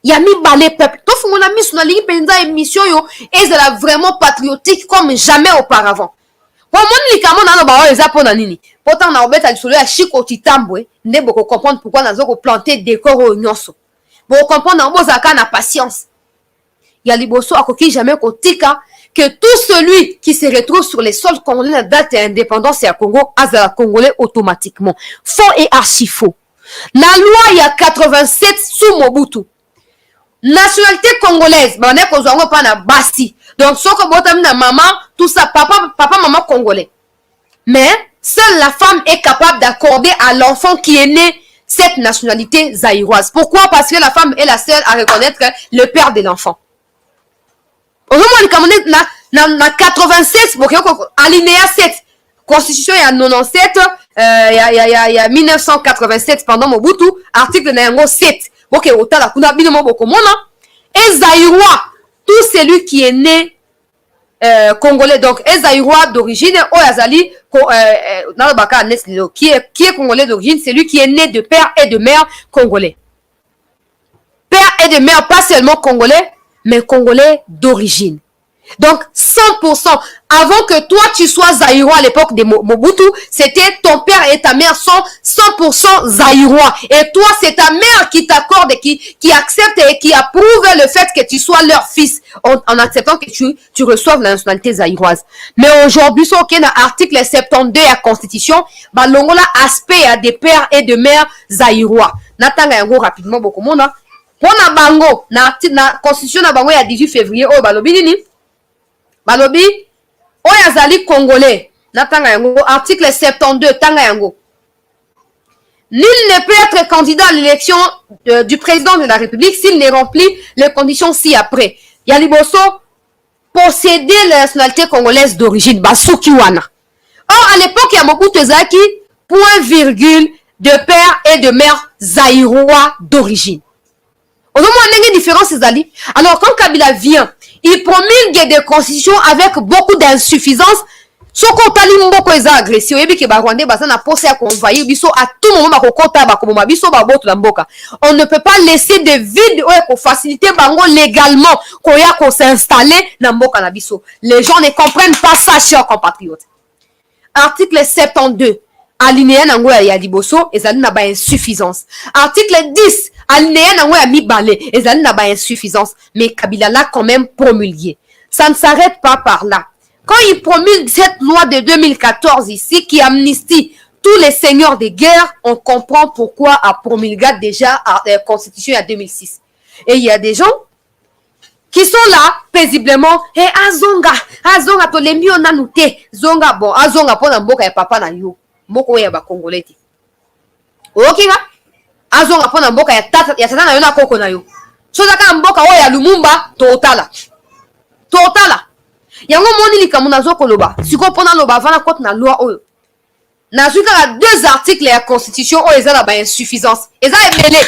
Yami Balé peuple. Tofu mon ami sur la ligne penza émission yo et c'est vraiment patriotique comme jamais auparavant. Pour mon likamo na ba eza pona nini. Pourtant na obeta lisolo ya Chiko Titambwe, ne boko comprendre pourquoi na zoko planter décor au nyonso. Boko comprendre na bozaka na patience. Yaliboso akoki jamais kotika que tout celui qui se retrouve sur les sols congolais à date d'indépendance et à Congo, azala congolais automatiquement. Faux et archi faux. Na loi il y a 87 sous Mobutu. Nationalité congolaise, bah on est kozwango pa na basi. Donc soko botam na maman, tout ça papa maman congolais. Mais seule la femme est capable d'accorder à l'enfant qui est né cette nationalité zaïroise. Pourquoi? Parce que la femme est la seule à reconnaître le père de l'enfant. Au moins, na 87, alinéa 7, constitution il y a 97, il y a 1987 pendant Mobutu, article na 7. Ok, autant la kuna bino moboko mona. Et Zaïrois, tout celui qui est né congolais, donc Zaïrois d'origine, Oyazali, qui est congolais d'origine, c'est lui qui est né de père et de mère congolais. Père et de mère, pas seulement congolais, mais congolais d'origine. Donc 100%, avant que toi tu sois zaïrois à l'époque de Mobutu, c'était ton père et ta mère sont 100% zaïrois. Et toi c'est ta mère qui t'accorde et qui accepte et qui approuve le fait que tu sois leur fils en acceptant que tu reçoives la nationalité zaïroise. Mais aujourd'hui, sur aucun article 72 de la Constitution, bah l'ongola aspect à des pères et de mères zaïrois. Natanga yango rapidement beaucoup monde. Pour na bango na constitution na bango ya 18 février oh balobi nini balobi oya zali congolais na tanga yango article 72 tanga yango nul ne peut être candidat à l'élection du président de la République s'il ne remplit les conditions ci-après. Yaliboso posséder la nationalité congolaise d'origine basuki wana. Or à l'époque ya Mobutu Zaki point virgule de père et de mère zaïrois d'origine. On a une différence, alors quand Kabila vient, il promulgue des constitutions avec beaucoup d'insuffisance. Ce qu'on t'a dit, beaucoup est agressif. Et puis que Rwandais, na posé à convoyer, biso à tout moment, on ne peut pas laisser de vide pour faciliter bango légalement qu'on s'installer dans mboka na biso. Les gens ne comprennent pas ça, chers compatriotes. Article 72. Alinéa nango ya liboso ezali na ba insuffisance. Article 10 alinéa nango ya mibale ezali na ba insuffisance, mais Kabila l'a quand même promulgué. Ça ne s'arrête pas par là. Quand il promulgue cette loi de 2014 ici qui amnistie tous les seigneurs de guerre, on comprend pourquoi a promulgué déjà la constitution en 2006. Et il y a des gens qui sont là paisiblement et azonga to le mieux na nuté zonga bon azonga pona mboka ya papa na yo. Moko ya ba congolais ti. Okinga azonga pona mboka ya tata na yo na koko na yo. Soza ka mboka oyo ya Lumumba totala. Yango moni likamu nazo koloba. Siko pona loba vana kote na loi oyo. Na zuka la 2 articles ya constitution oyo eza la ba insuffisance. Eza ebele.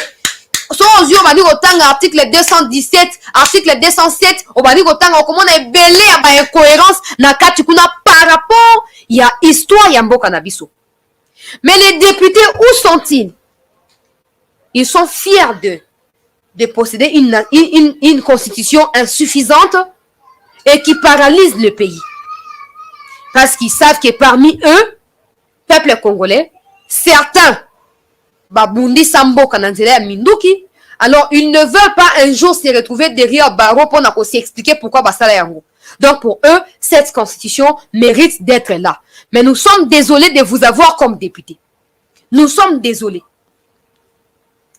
So ozio bani kotanga article 217, article 207, obani kotanga okomona ebele ya ba incohérence na kati kuna par rapport ya histoire ya mboka na biso. Mais les députés, où sont-ils? Ils sont fiers de posséder une constitution insuffisante et qui paralyse le pays. Parce qu'ils savent que parmi eux, peuple congolais, certains, Babundi Sambo Kananzela Minduki, alors ils ne veulent pas un jour se retrouver derrière Baro pour s'expliquer pourquoi Basala Yango. Donc pour eux, cette constitution mérite d'être là. Mais nous sommes désolés de vous avoir comme député. Nous sommes désolés.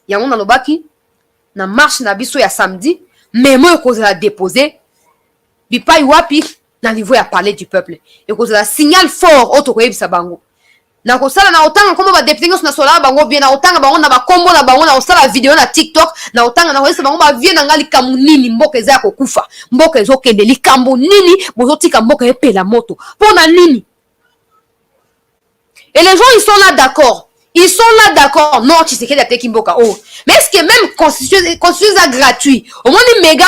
Yango Nanobaki, na marche na biso ya samedi, mais moi je la déposer, bipa wapi na niveau ya parler du peuple. Et cause la signal fort auto koyebisa bango. Na kosala na otanga comme ba député na sola bango bien na otanga bango na ba kombo na bango na osala vidéo na TikTok na otanga na koyebisa bango ba vie na ngali kamunini mboka eza kokufa. Mboka ezo kende likambo nini bozo tika mboka epela moto. Pona nini? Et les gens ils sont là d'accord. Ils sont là d'accord. Non, tu sais qu'il y a des Kimboka. Oh. Mais est-ce que même constitution est gratuit? Au moins, les méga,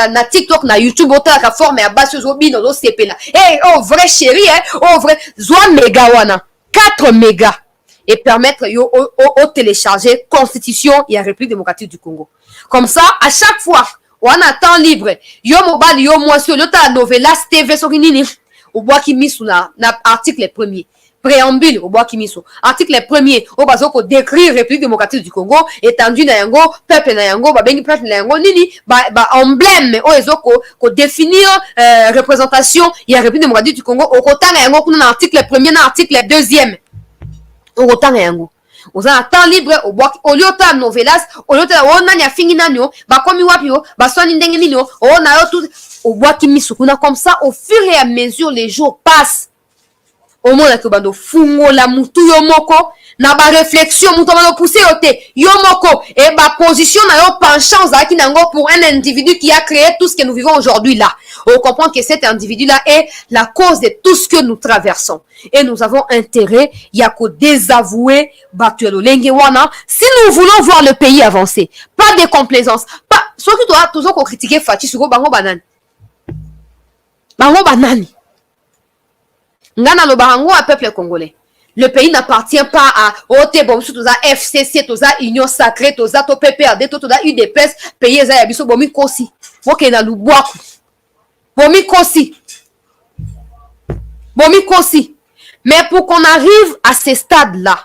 na TikTok, na YouTube, autant la forme, à base, bino, do CP là. Eh, oh, vrai chéri, hein. Oh, vrai. Zoa méga, wana. 4 mégas. Et permettre, au télécharger Constitution et la République démocratique du Congo. Comme ça, à chaque fois, on a temps libre. Yo mobile, yo moisio, yo ta novelas TV, so kinini. Au bois qui mis sous na article premier. Préambule au bois Kimiso. Article 1er au bazoko décrit République démocratique du Congo étendu na yango peuple na yango ba bengi peuple na yango nini ba emblème o ezoko ko définir représentation ya République démocratique du Congo au kotanga yango kuna na article 1er na article 2e au kotanga yango oza temps libre au bois au lieu ta novelas au lieu ta ona nya fingi nanyo ba komi wapi o ba swani ndenge nini o na yo tout au bois Kimiso kuna comme ça au fur et à mesure les jours passent. Au moins que bando fungo la mutu yomoko na ba réflexion mutu bando pousser yote yomoko et ba position na yo penchant zaki nango pour un individu qui a créé tout ce que nous vivons aujourd'hui là. On comprend que cet individu là est la cause de tout ce que nous traversons et nous avons intérêt ya ko désavouer batuelo lenge wana si nous voulons voir le pays avancer. Pas de complaisance, pas ce qui doit toujours critiquer Fati sur bango banane. Bango banane. Ngana lobarango à peuple congolais. Le pays n'appartient pas à OT Bomsu, toza FCC, toza Union Sacrée, toza to PPRD, toza UDPS, pays za yabiso bomi kosi. Boke na lubwaku. Bomi kosi. Bomi kosi. Mais pour qu'on arrive à ce stade-là,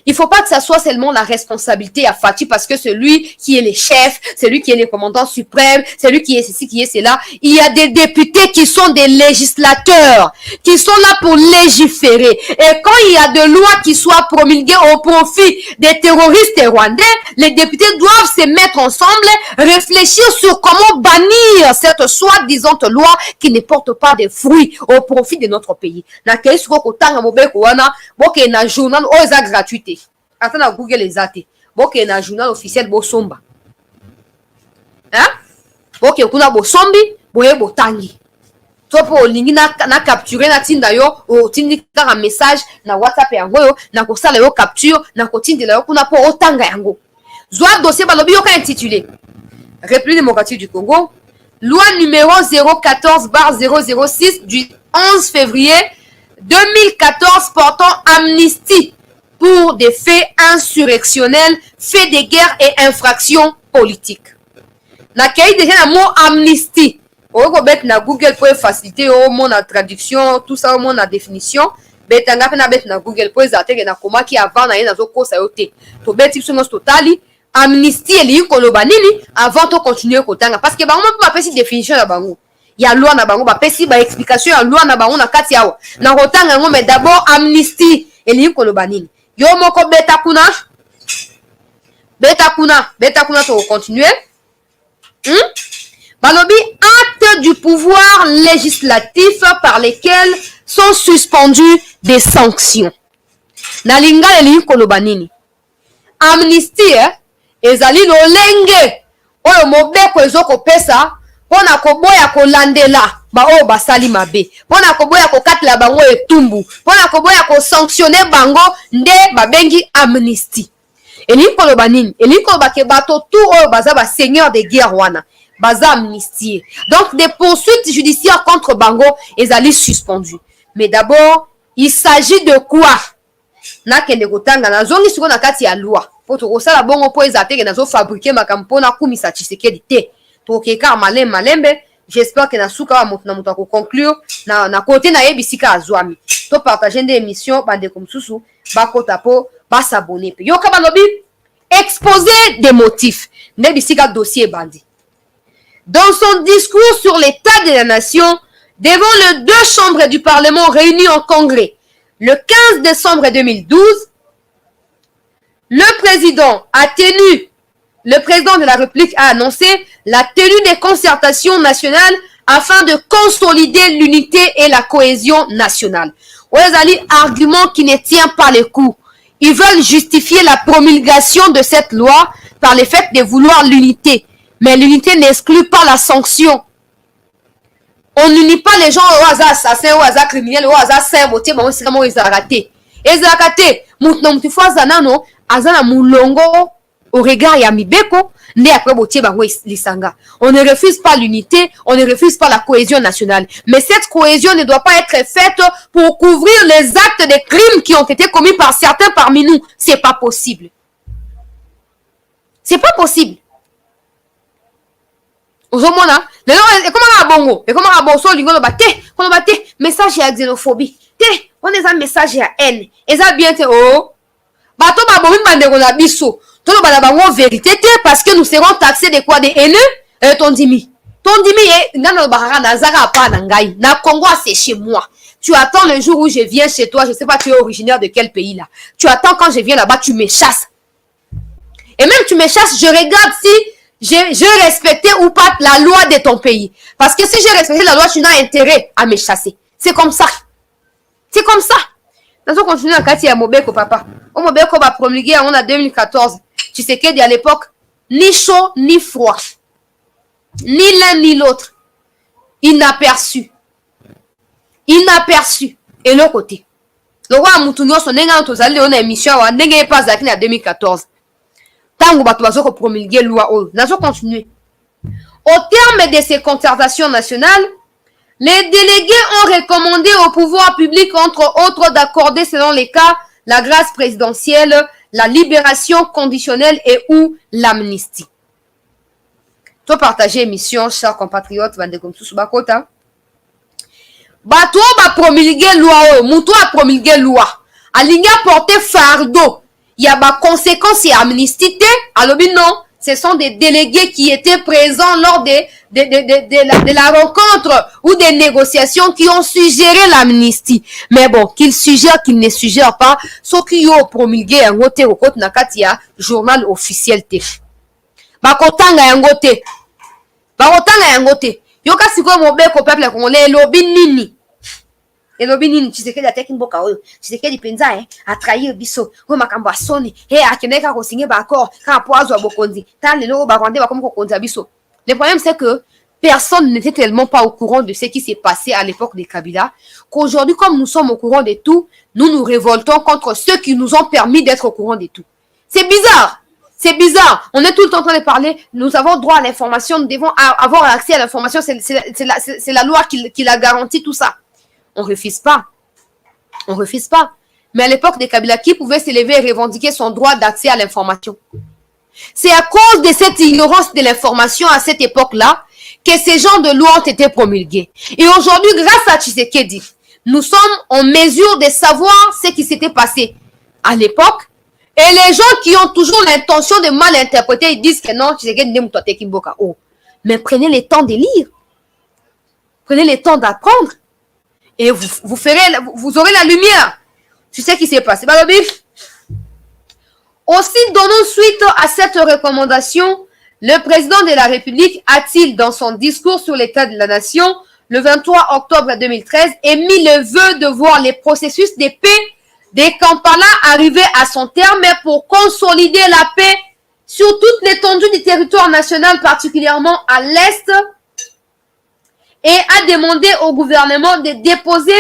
il ne faut pas que ça soit seulement la responsabilité à Fati parce que c'est lui qui est le chef, c'est lui qui est le commandant suprême, c'est lui qui est ceci, qui est cela. Il y a des députés qui sont des législateurs, qui sont là pour légiférer. Et quand il y a de lois qui soient promulguées au profit des terroristes rwandais, les députés doivent se mettre ensemble, réfléchir sur comment bannir cette soi-disant loi qui ne porte pas de fruits au profit de notre pays. Na journal gratuit. Attends à Google les athées. Boke na journal officiel Bosomba. Hein? Boke kuna Bosombi, boye botangi. Topo lingi na capturer na tinda yo, o tindi ka message na WhatsApp yango yo, na ko sala yo capture, na ko tindi la yo kuna po otanga yango. Zwa dossier balobi yo ka intitulé République démocratique du Congo, loi numéro 014/006 du 11 février 2014 portant amnistie pour des faits insurrectionnels, faits de guerre et infractions politiques. Na kei déjà le mot amnistie. On va mettre na Google pour faciliter au monde la traduction, tout ça au monde la définition. Betanga pe na bet na Google pour exatege na koma ki avant na yena zo kosa yote. To beti biso nos totali amnistie eli koloba nini avant to continuer kotanga parce que bango pa pesi définition na bango. Ya loi na bango ba pesi ba explication ya loi na bango na kati yawo. Na kotanga ngo mais d'abord amnistie eli koloba nini. Yo moko beta kuna to continuer. Balobi acte du pouvoir législatif par lesquels sont suspendues des sanctions. Na linga eli koloba nini. Amnistie ezali lolenge oyo mobeko ezoko pesa pona koboya kolandela ba o basali mabe pona koboya kokatela bango etumbu pona koboya ko sanctionner bango nde babengi amnistie. Eli koloba nini? Eli koloba ke bato tout oyo baza ba seigneur de guerre wana baza amnistié. Donc des poursuites judiciaires contre bango ezali suspendues. Mais d'abord, il s'agit de quoi? Na kende kotanga na zongi siko na kati ya loi. Poto kosala bongo po ezateke na zo fabriquer makampo na kumisa Tshisekedi te. To keka malembe j'espère que na suka na muto ko conclure na côté na yebisika azwami to partager des émissions bande comme susu ba kota po ba s'abonner pe yo ka balobi exposer des motifs nebisika dossier bandi. Dans son discours sur l'état de la nation devant les deux chambres du Parlement réunies en congrès le 15 décembre 2012, le président de la République a annoncé la tenue des concertations nationales afin de consolider l'unité et la cohésion nationale. Ouazali, argument qui ne tient pas le coup. Ils veulent justifier la promulgation de cette loi par le fait de vouloir l'unité. Mais l'unité n'exclut pas la sanction. On n'unit pas les gens au hasard assassin, au hasard criminel, au hasard saint, au hasard c'est comment ils ont raté. Ils ont raté. Maintenant, tu fais ça, non? Azana moulongo au regard ya mibeko, ne après botier bango lisanga. On ne refuse pas l'unité, on ne refuse pas la cohésion nationale. Mais cette cohésion ne doit pas être faite pour couvrir les actes de crimes qui ont été commis par certains parmi nous. C'est pas possible. C'est pas possible. Ozomona, et comment on a bongo, et comment on a bongo, lingo no bate, qu'on bate, message à xénophobie. On est un message à haine. Et ça bien oh. Bato ba bomi bande ko na biso. Tolo ba bango vérité parce que nous serons taxés de quoi, des haineux, ton dimi et nana barara na zaka pa na ngai. Na Congo c'est chez moi. Tu attends le jour où je viens chez toi, je sais pas tu es originaire de quel pays là. Tu attends quand je viens là-bas, tu me chasses. Et même tu me chasses, je regarde si je respectais ou pas la loi de ton pays. Parce que si j'ai respecté la loi, tu n'as intérêt à me chasser. C'est comme ça. C'est comme ça. Nous allons continuer à Kati à Mobeko, papa. Au Mobeko va promulguer en 2014. Tu sais qu'il y a à l'époque, ni chaud, ni froid. Ni l'un, ni l'autre. Inaperçu. Inaperçu. Et l'autre côté. Le roi Moutounio, son allé on a émission, on n'a pas acquis en 2014. Tant que tu vas promulguer la loi, nous allons continuer. Au terme de ces concertations nationales, les délégués ont recommandé au pouvoir public, entre autres, d'accorder, selon les cas, la grâce présidentielle, la libération conditionnelle et ou l'amnistie. Tu partager émission, chers compatriotes, Vande comme tout Subakota. Bato va promulguer loi, Moutou a promulgué loi. Aligna porter fardeau. Il y a des conséquences et amnistie. Alors, non. Ce sont des délégués qui étaient présents lors de la rencontre ou des négociations qui ont suggéré l'amnistie. Mais bon, qu'ils suggèrent, qu'ils ne suggèrent pas, ceux qui ont promulgué un côté au côté Nakatia, journal officiel T. Bakotanga un côté. Bakotanga un côté. Yoka siko mobeko peuple congolais lobby nini. Et lobi nini Tshisekedi ateki mboka oyo Tshisekedi penza a trahir biso o makambo asoni akeneka ko signer ba accord ka poazo bokonzi ta lelo ba rwande ba comme ko konza biso. Le problème c'est que personne n'était tellement pas au courant de ce qui s'est passé à l'époque de Kabila qu'aujourd'hui comme nous sommes au courant de tout, nous nous révoltons contre ceux qui nous ont permis d'être au courant de tout. C'est bizarre. C'est bizarre. On est tout le temps en train de parler. Nous avons droit à l'information. Nous devons avoir accès à l'information. C'est la loi qui la garantit tout ça. On refuse pas. On refuse pas. Mais à l'époque de Kabila, qui pouvait se lever et revendiquer son droit d'accès à l'information? C'est à cause de cette ignorance de l'information à cette époque-là que ces genres de lois ont été promulgués. Et aujourd'hui, grâce à Tshisekedi, nous sommes en mesure de savoir ce qui s'était passé à l'époque. Et les gens qui ont toujours l'intention de mal interpréter, ils disent que non, Tshisekedi n'est pas Kimboka. Oh. Mais prenez le temps de lire. Prenez le temps d'apprendre. Et vous aurez la lumière. Tu sais ce qui s'est passé. Aussi, donnant suite à cette recommandation, le président de la République a-t-il, dans son discours sur l'état de la nation, le 23 octobre 2013, émis le vœu de voir les processus de paix de Kampala arriver à son terme pour consolider la paix sur toute l'étendue du territoire national, particulièrement à l'Est, et a demandé au gouvernement de déposer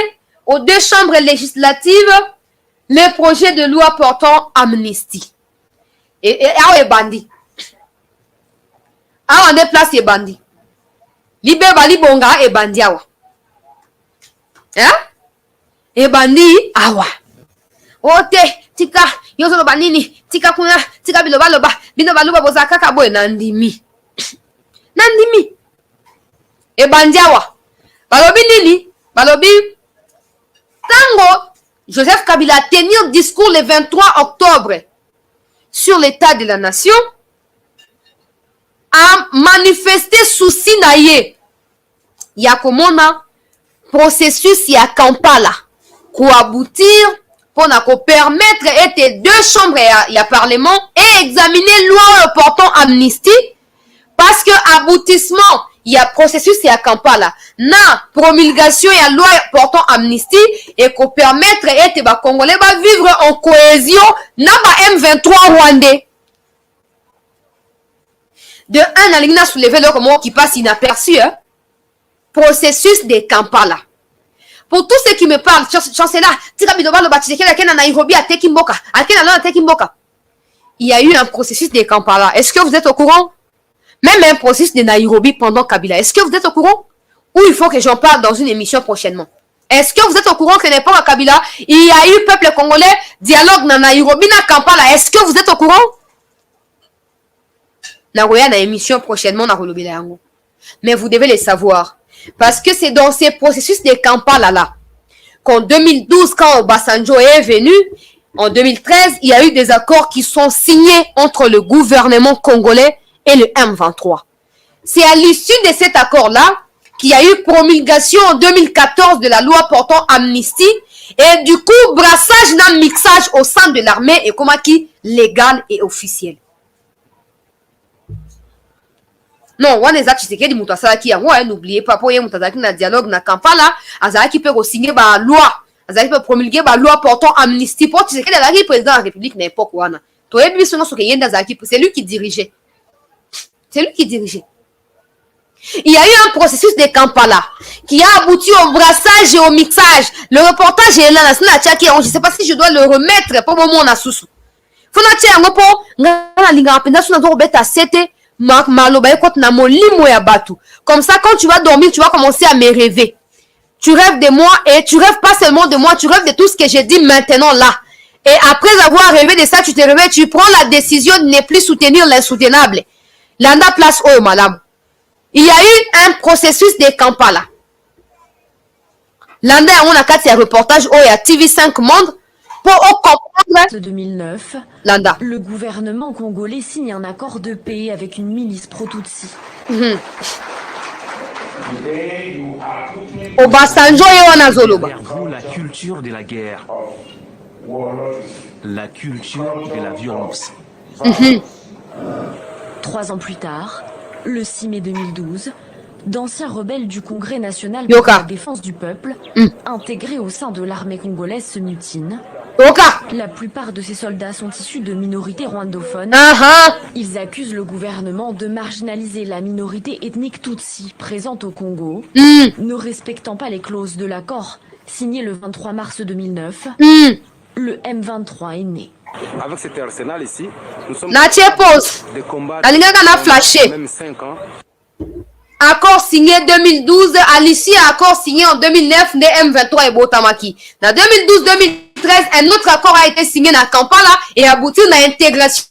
aux deux chambres législatives le projet de loi portant amnistie. Et où est bandit? Où on est placé bandit? Libé bali bonga et bandit awa. Hein? Et bandit awa. Ote tika yozo lo banini tika kuna tika biloba loba bino baluba bozaka kabo nandimi. Nandimi. Et bandiawa. Balobi nini? Balobi. Tango, Joseph Kabila a tenu un discours le 23 octobre sur l'état de la nation, a manifesté souci naye. Yakomona processus ya Kampala pour aboutir pour permettre et deux chambres ya parlement et examiner loi portant amnistie parce que aboutissement il y a processus ya Kampala na promulgation ya loi portant amnistie et qu'on permettre et ba congolais ba vivre en cohésion na ba M23 rwandais. De un, la ligne a soulevé le comment qui passe inaperçu, hein? Processus de Kampala. Pour tous ceux qui me parlent, chancelier, il y a eu un processus de Kampala. Est-ce que vous êtes au courant? Même un processus de Nairobi pendant Kabila. Est-ce que vous êtes au courant? Ou il faut que j'en parle dans une émission prochainement? Est-ce que vous êtes au courant que n'importe à Kabila, il y a eu peuple congolais, dialogue dans Nairobi, dans Kampala? Est-ce que vous êtes au courant? Nagoya na émission prochainement na Rolobela yango. Mais vous devez le savoir. Parce que c'est dans ces processus de Kampala là qu'en 2012, quand Obasanjo est venu, en 2013, il y a eu des accords qui sont signés entre le gouvernement congolais et le M23. C'est à l'issue de cet accord-là qu'il y a eu promulgation en 2014 de la loi portant amnistie et du coup, brassage d'un mixage au sein de l'armée et comment qui légal et officiel. Non, on est Tshisekedi mutu asalaki yango, n'oubliez pas pour mutu azalaki na dialogue na Kampala, azalaki pe ko signer ba loi, azalaki pe promulguer ba loi portant amnistie pour Tshisekedi azalaki président de la République na époque wana. To yebi biso no soke yenda azalaki, c'est lui qui dirigeait. C'est lui qui dirigeait. Il y a eu un processus de Kampala qui a abouti au brassage et au mixage. Le reportage est là, je ne sais pas si je dois le remettre pour le moment na susu. Fona tia yango po ngana linga penda suna do beta sete. Comme ça, quand tu vas dormir, tu vas commencer à me rêver. Tu rêves de moi et tu rêves pas seulement de moi, tu rêves de tout ce que j'ai dit maintenant là. Et après avoir rêvé de ça, tu te réveilles, tu prends la décision de ne plus soutenir l'insoutenable. Landa place au madame. Il y a eu un processus de Kampala. Landa on a quatre reportages au TV5 Monde. Pour comprendre, 2009, Landa. Le gouvernement congolais signe un accord de paix avec une milice pro-Tutsi. Obasanjo et Wanazoloba. Vous la culture de la guerre, la culture de la violence. 3 ans plus tard, le 6 mai 2012, d'anciens rebelles du Congrès national pour la défense du peuple, intégrés au sein de l'armée congolaise, se mutinent. La plupart de ces soldats sont issus de minorités rwandophones. Ils accusent le gouvernement de marginaliser la minorité ethnique Tutsi présente au Congo, ne respectant pas les clauses de l'accord signé le 23 mars 2009. Le M23 est né. Avec cet arsenal ici, nous sommes des combats de même 5 ans. Accord signé 2012, à l'issue accord signé en 2009 de M23 et Botamaki. Dans 2012-2013, un autre accord a été signé dans Kampala et abouti à l'intégration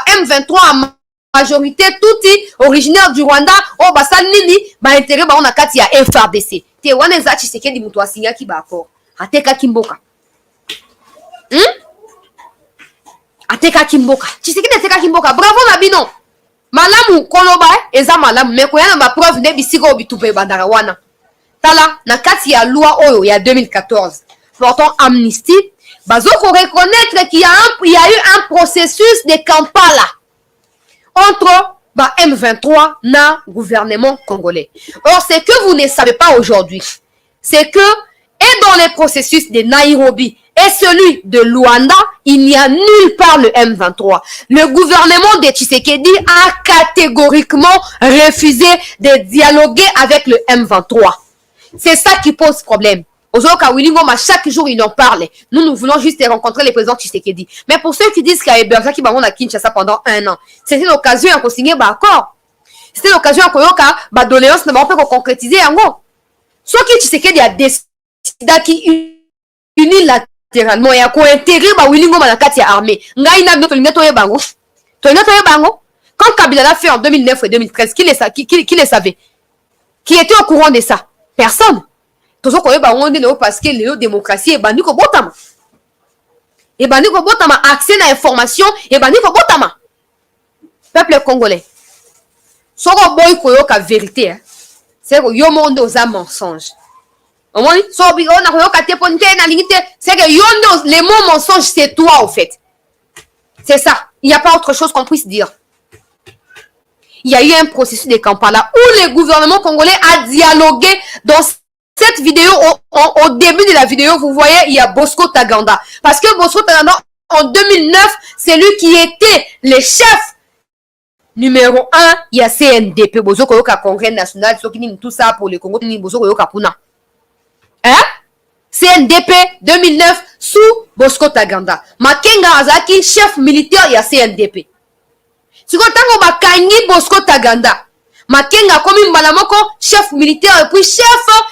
M23 en majorité touti originaire du Rwanda au Basal Nini ba intégré ba on a kati ya FRDC. Te wana za Tshisekedi mutu a signé ki ba accord. Ateka Kimboka. Ateka Kimboka. Tshisekedi ateka Kimboka. Bravo na bino. Malamu koloba eza malamu mais koyana ba preuve ne bisiko bitupe bandara wana. Tala na kati ya loi oyo ya 2014 portant amnistie, bazoko reconnaître qu'il y a eu un processus de Kampala entre M23 na gouvernement congolais. Or, ce que vous ne savez pas aujourd'hui, c'est que et dans les processus de Nairobi et celui de Luanda, il n'y a nulle part le M23. Le gouvernement de Tshisekedi a catégoriquement refusé de dialoguer avec le M23. C'est ça qui pose problème. Aujourd'hui, chaque jour, il en parle. Nous voulons juste rencontrer les présidents Tshisekedi. Mais pour ceux qui disent qu'il y a Berger qui va à Kinshasa pendant 1 an, c'était l'occasion de signer un accord. C'était l'occasion de doléance ne pas concrétiser. Ce qui Tshisekedi a décidé qui unilatéralement et a intégrer Wilingo Manakati à armée. Quand Kabila l'a fait en 2009 et 2013, qui les savait? qui était au courant de ça? Personne. Parce que la démocratie est bandit ko botama. Et bandit ko botama accès à l'information et bandit ko botama. Peuple congolais. Soko boy koyo ka vérité, hein. C'est que yo monde aux mensonges. Au moins, c'est que les mots mensonges, c'est toi, au fait. C'est ça. Il n'y a pas autre chose qu'on puisse dire. Il y a eu un processus de Kampala où le gouvernement congolais a dialogué. Dans cette vidéo, au début de la vidéo, vous voyez, il y a Bosco Taganda. Parce que Bosco Taganda, en 2009, c'est lui qui était le chef numéro 1. Il y a CNDP, Bozo Koyoka Congrès National, tout ça pour le Congo, Bozo Koyoka Puna. Hein? CNDP 2009 sous Bosco Taganda. Makenga Azaki, chef militaire, il y a CNDP. Si vous avez Kanyi Bosco Taganda, Makenga comme Malamoko, chef militaire, et puis chef,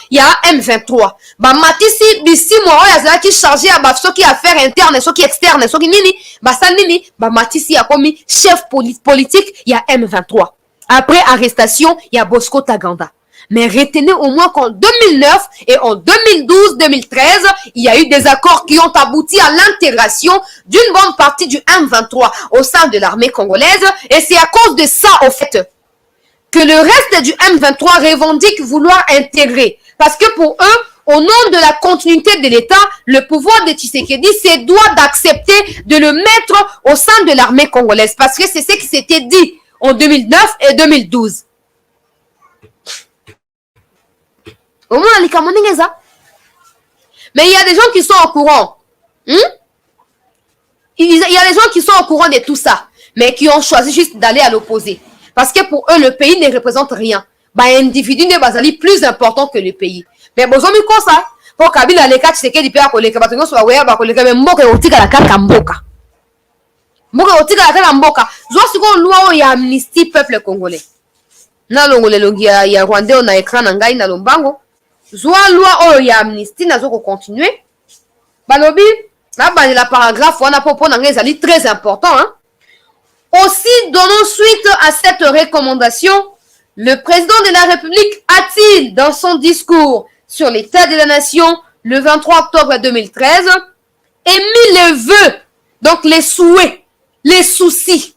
il y a M23. Matisi, Bissi, Moro, Yazaki chargé à ce qui affaires internes, ce qui externes, ce qui nini, Basanini, Matisi a commis chef politique, il y a M23. Après arrestation, il y a Bosco Taganda. Mais retenez au moins qu'en 2009 et en 2012-2013, il y a eu des accords qui ont abouti à l'intégration d'une bonne partie du M23 au sein de l'armée congolaise. Et c'est à cause de ça, au fait, que le reste du M23 revendique vouloir intégrer. Parce que pour eux, au nom de la continuité de l'État, le pouvoir de Tshisekedi se doit d'accepter de le mettre au sein de l'armée congolaise. Parce que c'est ce qui s'était dit en 2009 et 2012. Mais il y a des gens qui sont au courant. Il y a des gens qui sont au courant de tout ça, mais qui ont choisi juste d'aller à l'opposé. Parce que pour eux, le pays ne représente rien. Individu ne basali plus important que le pays. Mais bon, ils comme ça. Pour Kabila, les quatre, c'est qu'il peut appeler que Batongo soit ouais, mais Mboka otika la kaka Mboka. Mboka otika la kaka Mboka. Soit ce qu'on loi il y a amnistie peuple congolais. Na longole longi ya Rwanda on a écran ngai na lombango. Soit loi oh il y a amnistie na zoko continuer. Balobi, là la paragraphe on a pour ngai zali très important hein. Aussi, donnant suite à cette recommandation, le président de la République a-t-il, dans son discours sur l'état de la nation le 23 octobre 2013, émis le vœu, donc les souhaits, les soucis,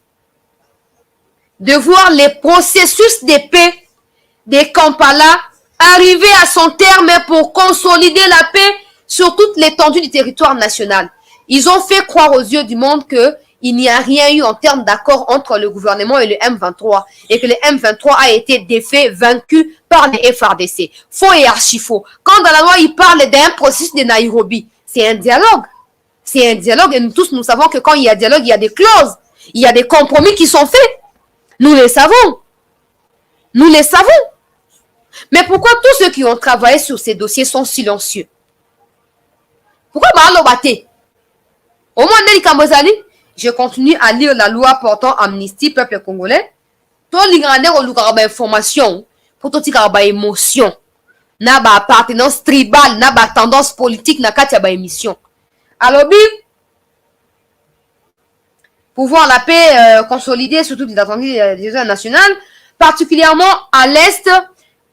de voir les processus de paix de Kampala arriver à son terme pour consolider la paix sur toute l'étendue du territoire national. Ils ont fait croire aux yeux du monde que il n'y a rien eu en termes d'accord entre le gouvernement et le M23 et que le M23 a été défait, vaincu par les FRDC. Faux et archi-faux. Quand dans la loi, il parle d'un processus de Nairobi, c'est un dialogue. C'est un dialogue et nous tous, nous savons que quand il y a dialogue, il y a des clauses, il y a des compromis qui sont faits. Nous les savons. Nous les savons. Mais pourquoi tous ceux qui ont travaillé sur ces dossiers sont silencieux? Pourquoi Mahalo-Baté? Au moins, Nelly Kambozali, je continue à lire la loi portant amnistie peuple congolais. Tout l'ingrédient au lugar d'information pour tout l'ingrédient émotion. N'a pas appartenance tribale, n'a pas tendance politique, n'a pas émission. Alors, pour voir la paix consolidée sur toute l'étendue des zones nationales, particulièrement à l'Est,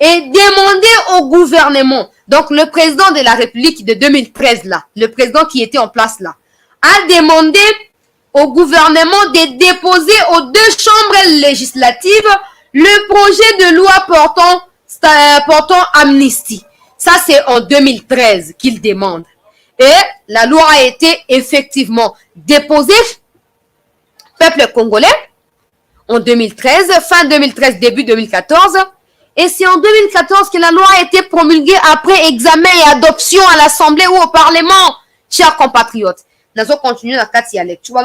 et demander au gouvernement, donc le président de la République de 2013 là, le président qui était en place là, a demandé au gouvernement de déposer aux deux chambres législatives le projet de loi portant amnistie. Ça, c'est en 2013 qu'il demande. Et la loi a été effectivement déposée, peuple congolais, en 2013, fin 2013, début 2014. Et c'est en 2014 que la loi a été promulguée après examen et adoption à l'Assemblée ou au Parlement, chers compatriotes. Nous allons continuer la quatrième lecture.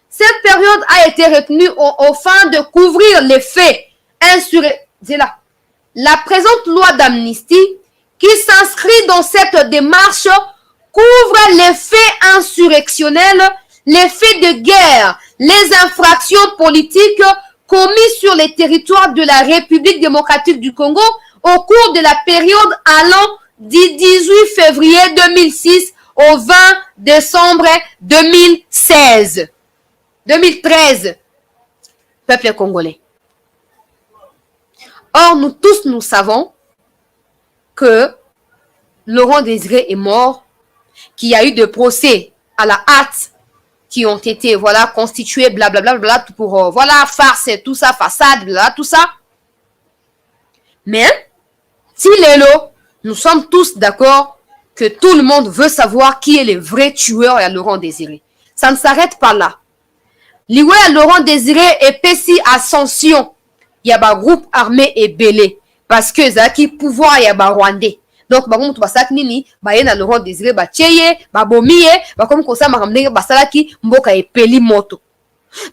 Cette période a été retenue au fin de couvrir les faits insurrectionnels. La présente loi d'amnistie qui s'inscrit dans cette démarche couvre les faits insurrectionnels, les faits de guerre, les infractions politiques commis sur les territoires de la République démocratique du Congo au cours de la période allant du 18 février 2006 au 20 décembre 2016. 2013, peuple congolais. Or, nous tous, nous savons que Laurent Désiré est mort, qu'il y a eu de procès à la hâte qui ont été, voilà, constitués, blablabla, pour, voilà, farce et tout ça, façade, blablabla, tout ça. Mais, si Lélo, nous sommes tous d'accord que tout le monde veut savoir qui est le vrai tueur à Laurent Désiré. Ça ne s'arrête pas là. Liwe à Laurent Désiré et Pessi Ascension, il y a un groupe armé et belé. Parce que ça qui pouvoir, il y a un Rwandais. Donc, par contre, basak nini, na Laurent Désiré, tcheye, bomiye, comme ça, maramne, basalaki, mboka et peli moto.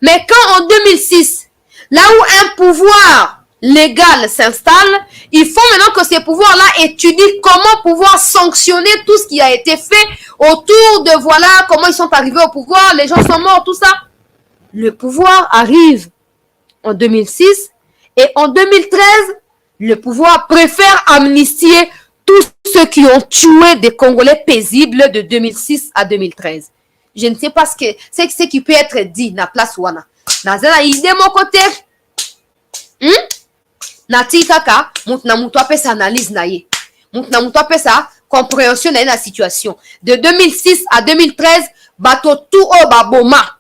Mais quand en 2006, là où un pouvoir légal s'installe, il faut maintenant que ces pouvoirs-là étudient comment pouvoir sanctionner tout ce qui a été fait autour de, voilà, comment ils sont arrivés au pouvoir, les gens sont morts, tout ça. Le pouvoir arrive en 2006 et en 2013, le pouvoir préfère amnistier tous ceux qui ont tué des Congolais paisibles de 2006 à 2013. Je ne sais pas ce qui peut être dit dans la place Wana. Dans la idée mon côté, Nati kaka, moutna moutou apé sa analyse naye. Moutna moutou apé sa compréhension de la situation. De 2006 à 2013, bato tout au baboma.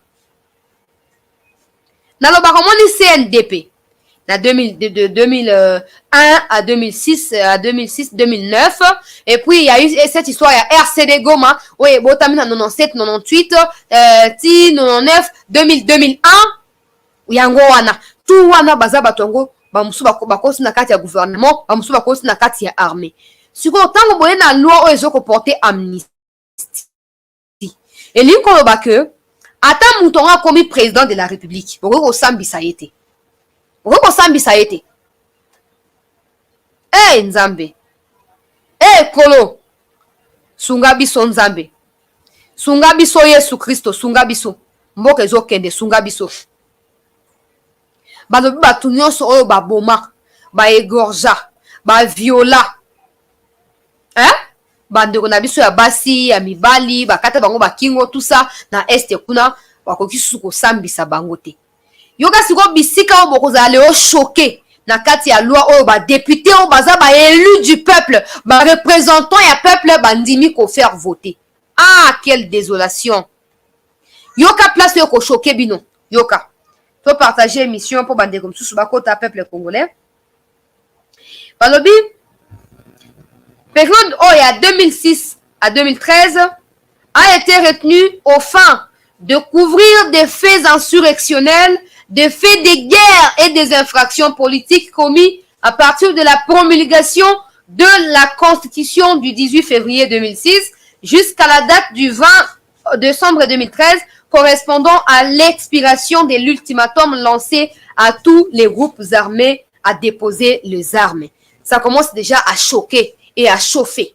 Dans le baromoni CNDP. De 2001 à 2006, 2009. Et puis, il y a eu cette histoire, il y a RCD Goma, oui, Botamina 97, 98, 99, 2001, il y a Wana. Tout Wana Baza Batongo, Bamusu Bakosi na kati ya gouvernement, Bamusu Bakosi na kati ya armée. Si vous avez une loi, vous avez porté amnistie. Et lui, quand on que, attends, Moutonga comme président de la République, pour que Sambi ça y était. Roko sambi sa ete. Nzambe. Kolo. Sunga biso Nzambe. Sunga biso Yesu Christo. Sunga biso. Mboka ezo kende. Sunga biso. Balobi batu nyonso oyo baboma. Ba egorja. Ba viola. Bandeko na biso ya basi, ya mibali. Bakata bango bakingo. Tout ça. Na este kuna. Bakoki suko sambi sa bango te. Yoga siko bisika o bokoza leo choqué na kati ya loi o ba député o baza ba élu du peuple ba représentant ya peuple bandimi ko faire voter. Ah, quelle désolation. Yoka place yo ko choqué bino. Yoka. To partager émission pour bande comme sous ba kota peuple congolais. Balobi période o ya 2006 à 2013 a été retenue au fin de couvrir des faits insurrectionnels, des faits de guerre et des infractions politiques commis à partir de la promulgation de la Constitution du 18 février 2006 jusqu'à la date du 20 décembre 2013 correspondant à l'expiration de l'ultimatum lancé à tous les groupes armés à déposer les armes. Ça commence déjà à choquer et à chauffer.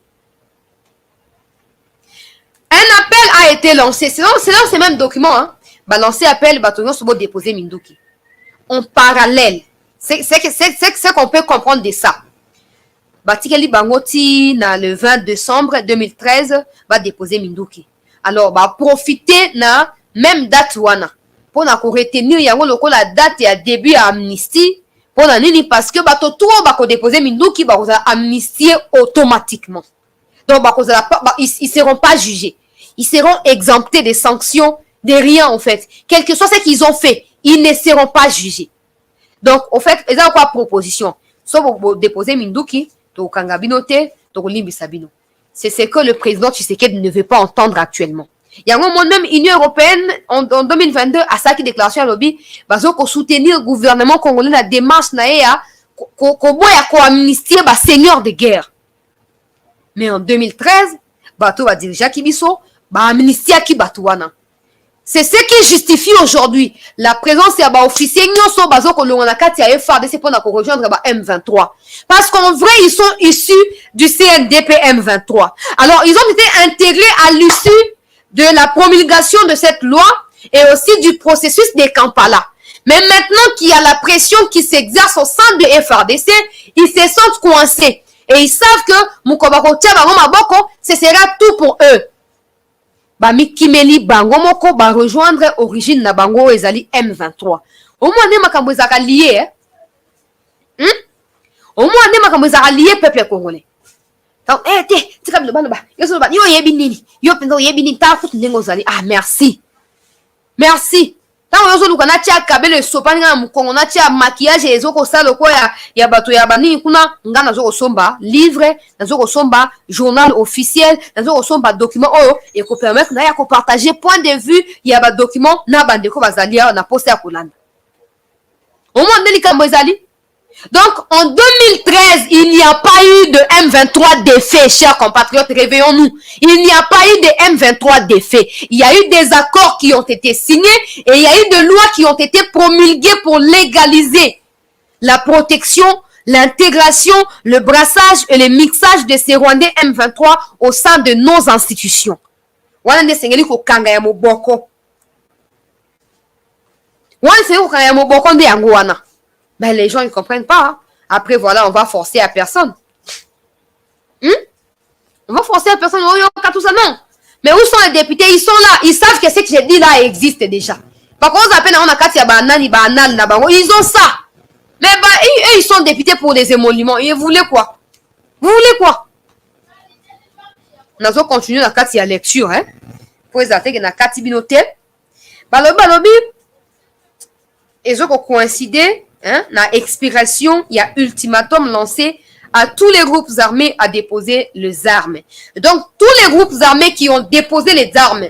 Un appel a été lancé. C'est dans ce même document. Hein. Lancé appel, bâtonnier sur déposer Minduki. En parallèle, c'est qu'on peut comprendre de ça. Batikeli Bangoti, le 20 décembre 2013, va déposer Minduki. Alors, profiter na même date wana. Pour retenir la date et début à amnistie. Pour nini parce que tout va déposer Minduki, va amnistier automatiquement. Donc, ils ne seront pas jugés. Ils seront exemptés des sanctions, de rien en fait. Quel que soit ce qu'ils ont fait, ils ne seront pas jugés. Donc, en fait, ils ont quoi proposition? Soit vous déposez Minduki, c'est ce que le président Tshisekedi ne veut pas entendre actuellement. Il y a un moment même, l'Union européenne, en 2022, à sa déclaration à lobby, pour soutenir le gouvernement congolais dans la démarche, pour amnistier les seigneurs de guerre. Mais en 2013, bato va dire Jacques Ibiso, amnistie qui batouana. C'est ce qui justifie aujourd'hui la présence de officiers nyonso bazo ko longa na kati ya FARDC pour rejoindre M23. Parce qu'en vrai, ils sont issus du CNDP M23. Alors, ils ont été intégrés à l'issue de la promulgation de cette loi et aussi du processus des Kampala. Mais maintenant qu'il y a la pression qui s'exerce au sein de FARDC, ils se sentent coincés. Et ils savent que Mukobako Tiabango Maboko, ce sera tout pour eux. Mikimeli Bango Moko va rejoindre origine na Bango Ezali M23. Au moins, ne makambo ezaka lié. Au moins, ne makambo ezaka lié peuple congolais. Donc, tu comme le bas, yo yebinini, yo pendo yebinini, ta kout nengozali. Ah, merci. Merci. Tant que vous avez tia kabele sopanga mukongo na tia maquillage ezoko sala ko ya bato ya bani kuna ngana zo somba livre na zo somba journal officiel na zo somba document oyo et ko permettre na ya ko partager point de vue ya ba document na bande ko bazalia na poster ya kolanda. Au moins delika mbezali. Donc, en 2013, il n'y a pas eu de M23 d'effet, chers compatriotes, réveillons-nous. Il n'y a pas eu de M23 d'effet. Il y a eu des accords qui ont été signés et il y a eu des lois qui ont été promulguées pour légaliser la protection, l'intégration, le brassage et le mixage de ces Rwandais M23 au sein de nos institutions. Ben, les gens ne comprennent pas. Hein. Après, voilà, on va forcer à personne. On va forcer à personne. Tout ça, non. Mais où sont les députés? Ils sont là. Ils savent que ce que j'ai dit là existe déjà. Par contre, ils ont ça. Mais bah, eux, ils sont députés pour les émoluments. Ils voulaient quoi? Vous voulez quoi? Nous allons continuer dans la lecture. Hein? Pour les attaquer dans la Katibinote. Balobi. Ils ont coïncidé. Hein, la expiration, il y a ultimatum lancé à tous les groupes armés à déposer les armes. Donc, tous les groupes armés qui ont déposé les armes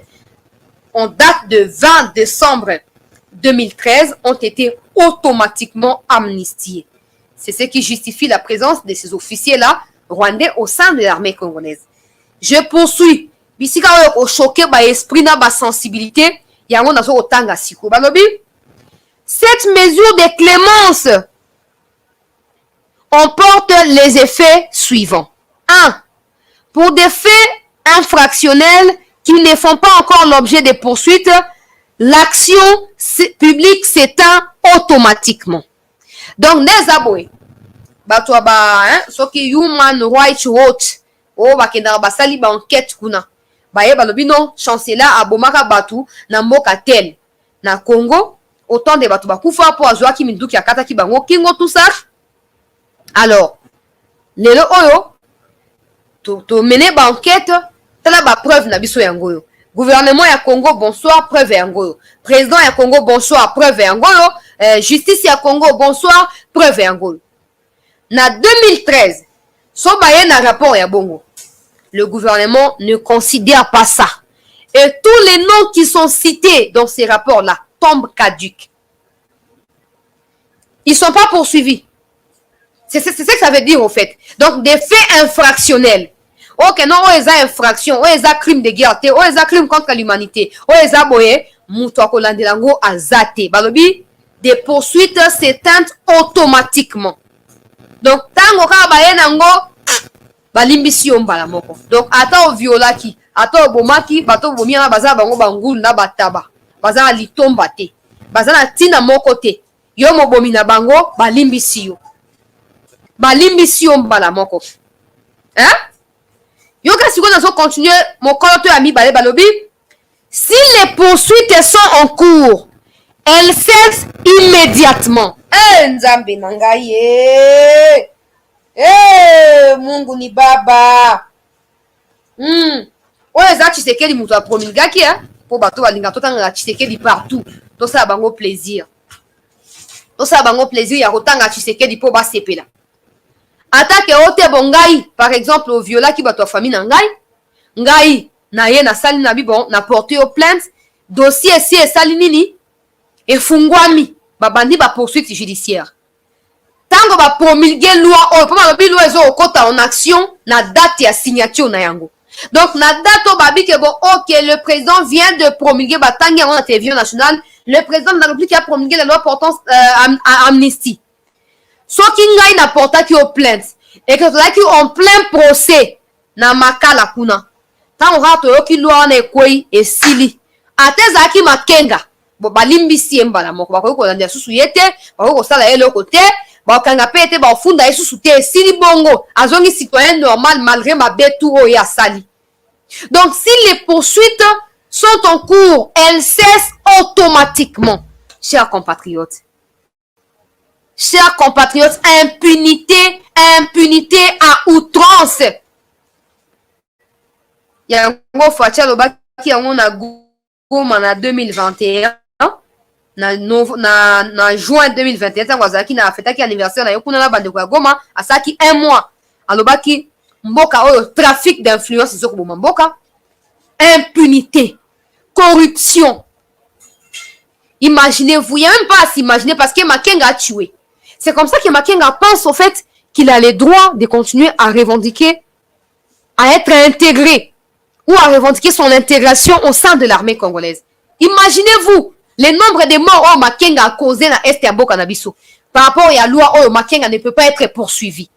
en date de 20 décembre 2013 ont été automatiquement amnistiés. C'est ce qui justifie la présence de ces officiers-là rwandais au sein de l'armée congolaise. Je poursuis. Bisika au choqué par esprit na ba sensibilité, il y a un otanga siko balobi. Cette mesure de clémence emporte les effets suivants. 1. Pour des faits infractionnels qui ne font pas encore l'objet de poursuites, l'action publique s'éteint automatiquement. Donc, des aboués, ce qui est Human Rights Watch, basali ba enquête kuna, baye balobi non, chancelier abomaka batu na mboka tel, na Congo, autant de bato bakufa po azwa ki minduki akata ki bango kingo tout ça. Alors, lelo oyo to mener ba enquête tala ba preuve na biso yango yo. Gouvernement ya Congo bonsoir preuve yango yo. Président ya Congo bonsoir preuve yango yo. Justice ya Congo bonsoir preuve yango yo. Na 2013, so baye na rapport ya bongo. Le gouvernement ne considère pas ça. Et tous les noms qui sont cités dans ces rapports-là tombent caduques. Ils ne sont pas poursuivis. C'est ce que ça veut dire, au fait. Donc, des faits infractionnels. Ok, non, on les a infractions, on les a crimes de guerre, on les a crimes contre l'humanité, on les a boyé, moutouako landelango azate. Balobi, des poursuites s'éteignent automatiquement. Donc, tango ka baye nango, balimbisi yombala moko. Donc, ata o violaki, ata o bomaki, bato bomia na baza bango bangulu na bataba. Baza na litomba te. Baza na tina moko te. Yo mo bomi na bango, balimbisi yo. Balimbisi yombala moko. Hein? Yo ka siko nazo continuer, mon koloto ami bale balobi. Si les poursuites sont en cours, elles cessent immédiatement. Nzambe nangaye. Mungu ni baba. Oye za Tshisekedi mutu a promulgaki hein po bato balinga totanga Tshisekedi partout. To sa bango plaisir. To sa bango plaisir ya kotanga Tshisekedi po ba sepela. Attaque ote bongai par exemple au viola ki bato famille na ngai na ye na sali na bibon na porter au plainte dossier si e sali nini e fungwami babandi ba poursuite judiciaire. Tango ba promulguer loi po ba loi ezo okota en action na date ya signature na yango. Donc na date o babi ke bon OK le président vient de promulguer ba tangi en télévision nationale, le président de la République a promulgué la loi portant amnistie. So ki ngai na porta ki o plainte et que là qui en plein procès na makala kuna. Tango rato yo ki loi na ekoi e sili. Ateza ki makenga. Bo balimbisi embala moko ba ko landa susu yete, ba ko sala ele côté. Bakanga pete ba funda yesu te sili bongo azongi citoyen normal malgré ma betu o ya sali. Donc si les poursuites sont en cours, elles cessent automatiquement. Chers compatriotes. Chers compatriotes, impunité à outrance. yango Fatia lobaki yango na Goma na 2021 na juin 2021 ntango azalaki na afetaki anniversaire na ye kuna na bandeko ya Goma asalaki 1 mois alobaki mboka oyo trafic d'influence ezokoboma mboka, impunité, corruption. Imaginez-vous, il n'y a même pas à s'imaginer parce que Makenga a tué. C'est comme ça que Makenga pense au fait qu'il a le droit de continuer à revendiquer, à être intégré ou à revendiquer son intégration au sein de l'armée congolaise. Imaginez-vous le nombre de morts que Makenga a causé dans l'Est et Mboka Nabiso. Par rapport à la loi, Makenga ne peut pas être poursuivi.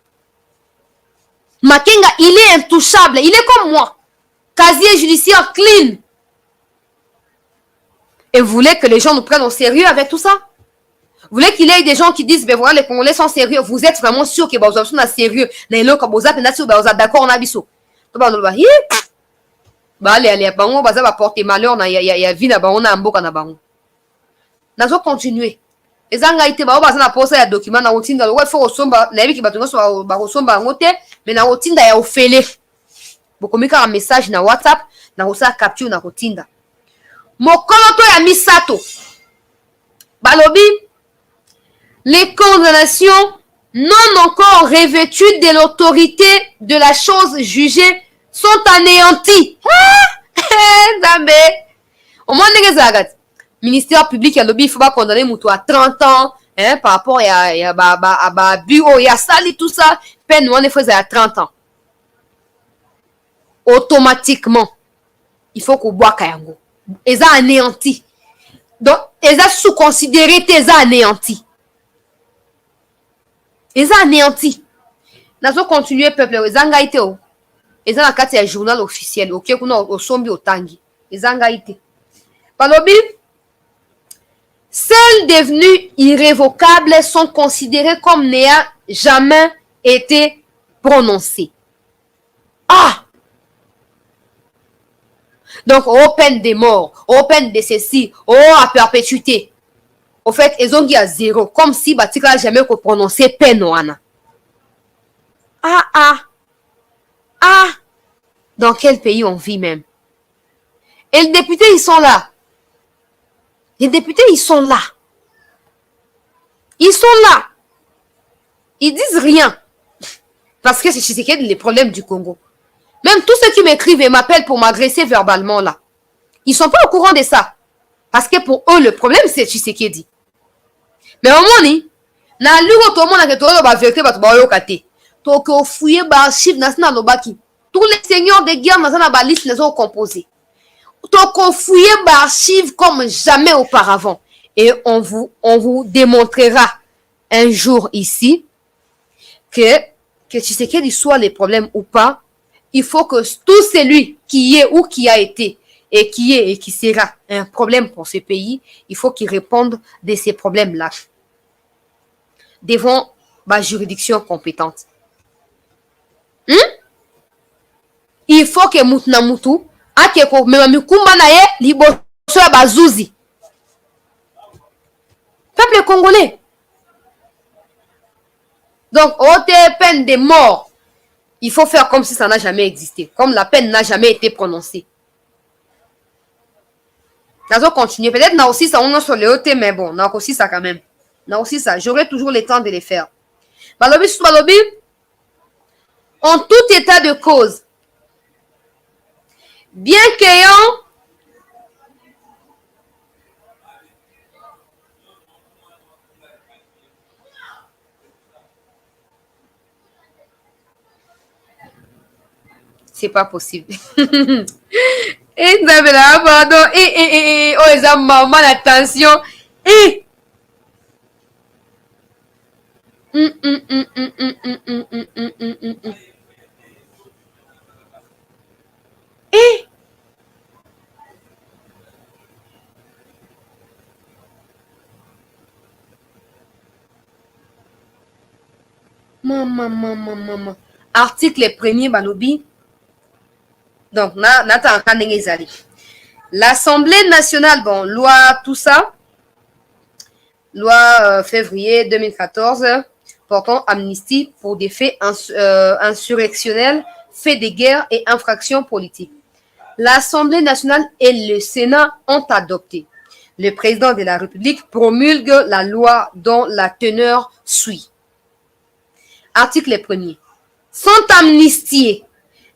Makenga, il est intouchable. Il est comme moi. Casier judiciaire clean. Et vous voulez que les gens nous prennent au sérieux avec tout ça? Vous voulez qu'il y ait des gens qui disent, ben voilà, les Congolais sont sérieux. Vous êtes vraiment sûr que vous êtes sérieux? Vous êtes d'accord, Nabiso. Allez, vous va porter malheur, il y a vie là-bas, on a un beau canabang. Nous allons continuer. Les Angaïté, bah, on a posé un document dans routine dans le web, il faut resomba, n'a qui va tenir sur la resomba en côté, mais dans routine, il y a offélé. Vous communiquez un message dans WhatsApp, dans routine capture dans routine. Mokoloto ya misato. Balobi, les condamnations non encore revêtues de l'autorité de la chose jugée sont anéanties. Zambé. Au moins, les ministère public, il faut pas condamner Moutou à 30 ans, hein, par rapport à bureau, il y a sali, tout ça, peine, on est fait à 30 ans. Automatiquement, il faut qu'on boit Kayango. Ils ont anéanti. Donc, ils ont sous-considéré qu'ils ont anéanti. Ils ont anéanti. Nous allons continuer, peuple. Ils ont gaïté. Ils ont la carte du journal officiel. Ok, nous avons sombi au tangi. Ils ont gaïté. Palobi, celles devenues irrévocables sont considérées comme n'ayant jamais été prononcées. Ah! Donc, au peine des morts, au peine de ceci, à perpétuité. Au fait, ils ont dit à 0. Comme si Batika n'a jamais prononcé peine. Ah! Dans quel pays on vit même? Et les députés, ils sont là. Les députés, ils sont là. Ils sont là. Ils disent rien. Parce que c'est les problèmes du Congo. Même tous ceux qui m'écrivent et m'appellent pour m'agresser verbalement là, ils ne sont pas au courant de ça. Parce que pour eux, le problème, c'est Tshisekedi. Mais au moins, na lugo tout le monde a que la vérité va te kate. Toko fouiller ba archive national lobaki. Tous les seigneurs de guerre dans la liste les ont composés. Toko fouiller ba archive comme jamais auparavant. Et on vous démontrera un jour ici que Tshisekedi soit les problèmes ou pas. Il faut que tout celui qui est ou qui a été et qui est et qui sera un problème pour ce pays, il faut qu'il réponde de ces problèmes-là devant la juridiction compétente. Il faut que Moutnamutu akeko memamikumba na ye liboso ya bazuzi. Peuple congolais. Donc, haute peine de mort. Il faut faire comme si ça n'a jamais existé. Comme la peine n'a jamais été prononcée. Nous allons continuer. Peut-être qu'on a aussi ça, on a sur le haut, mais bon, on a aussi ça quand même. On a aussi ça. J'aurai toujours le temps de les faire. Balobi, en tout état de cause, bien qu'ayant c'est pas possible. Et vous avez là, pardon. Oh, les hommes, maman, attention. Maman. Article 1er, Balobi. Donc, l'Assemblée nationale, bon, loi, tout ça, loi février 2014, portant amnistie pour des faits insurrectionnels, faits de guerre et infractions politiques. l'Assemblée nationale et le Sénat ont adopté. Le président de la République promulgue la loi dont la teneur suit. Article 1er. Sont amnistiés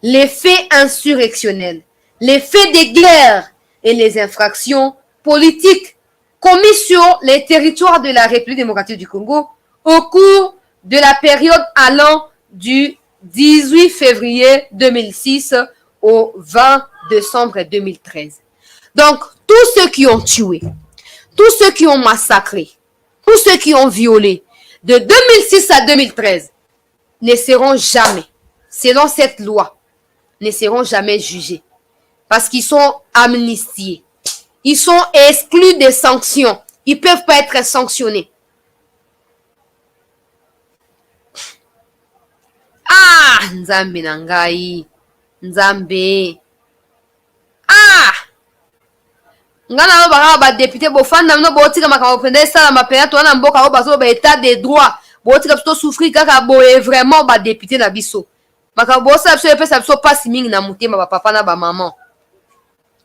les faits insurrectionnels, les faits de guerre et les infractions politiques commis sur les territoires de la République démocratique du Congo au cours de la période allant du 18 février 2006 au 20 décembre 2013. Donc, tous ceux qui ont tué, tous ceux qui ont massacré, tous ceux qui ont violé de 2006 à 2013 ne seront jamais, selon cette loi, ne seront jamais jugés parce qu'ils sont amnistiés. Ils sont exclus des sanctions. Ils ne peuvent pas être sanctionnés. Ah, Nzambe nangai. Nzambe. Ah! Ngana ba ba député bo fanda no bo tika makamo pende sala mapena to na mboka o bazo ba état de droit. Bo tika to souffrir kaka bo vraiment ba député na biso. Makabo sa biso epesa biso pasi mingi na mutema ba papa na ba maman.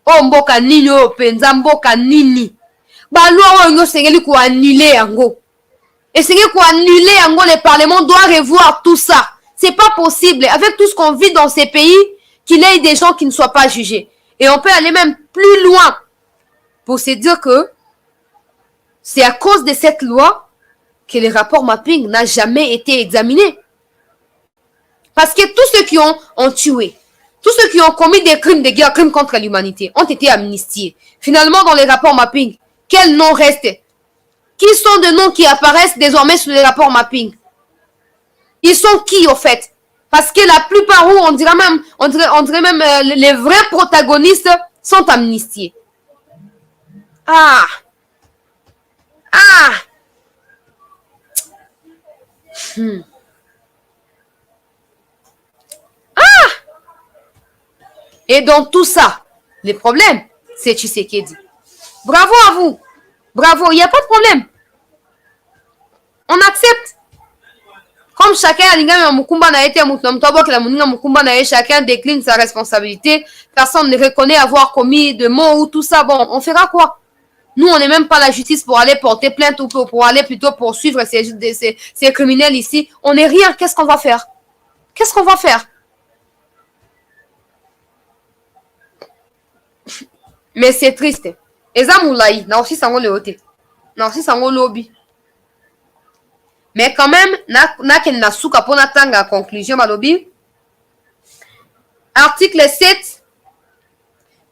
O mboka nini o penza mboka nini? Ba loi o ngo sengeli ko annuler yango. Et sengeli ko annuler yango, le parlement doit revoir tout ça. C'est pas possible avec tout ce qu'on vit dans ces pays qu'il y ait des gens qui ne soient pas jugés. Et on peut aller même plus loin pour se dire que c'est à cause de cette loi que le rapport mapping n'a jamais été examiné. Parce que tous ceux qui ont tué, tous ceux qui ont commis des crimes de guerre, crimes contre l'humanité, ont été amnistiés. Finalement, dans les rapports mapping, quels noms restent? Qui sont des noms qui apparaissent désormais sur les rapports mapping? Ils sont qui, au fait? Parce que la plupart, on dirait même les vrais protagonistes sont amnistiés. Ah! Ah! Ah! Et dans tout ça, le problème, c'est Tshisekedi. Bravo à vous. Bravo, il n'y a pas de problème. On accepte. Comme chacun chacun décline sa responsabilité, personne ne reconnaît avoir commis de mots ou tout ça, bon, on fera quoi? Nous, on n'est même pas la justice pour aller porter plainte ou pour aller plutôt poursuivre ces criminels ici. On n'est rien, qu'est-ce qu'on va faire? Qu'est-ce qu'on va faire? Mais c'est triste. Ezamoulaï, na aussi sango le hote. Na aussi sango lobby. Mais quand même, na souka pour la conclusion, malobi. Article 7.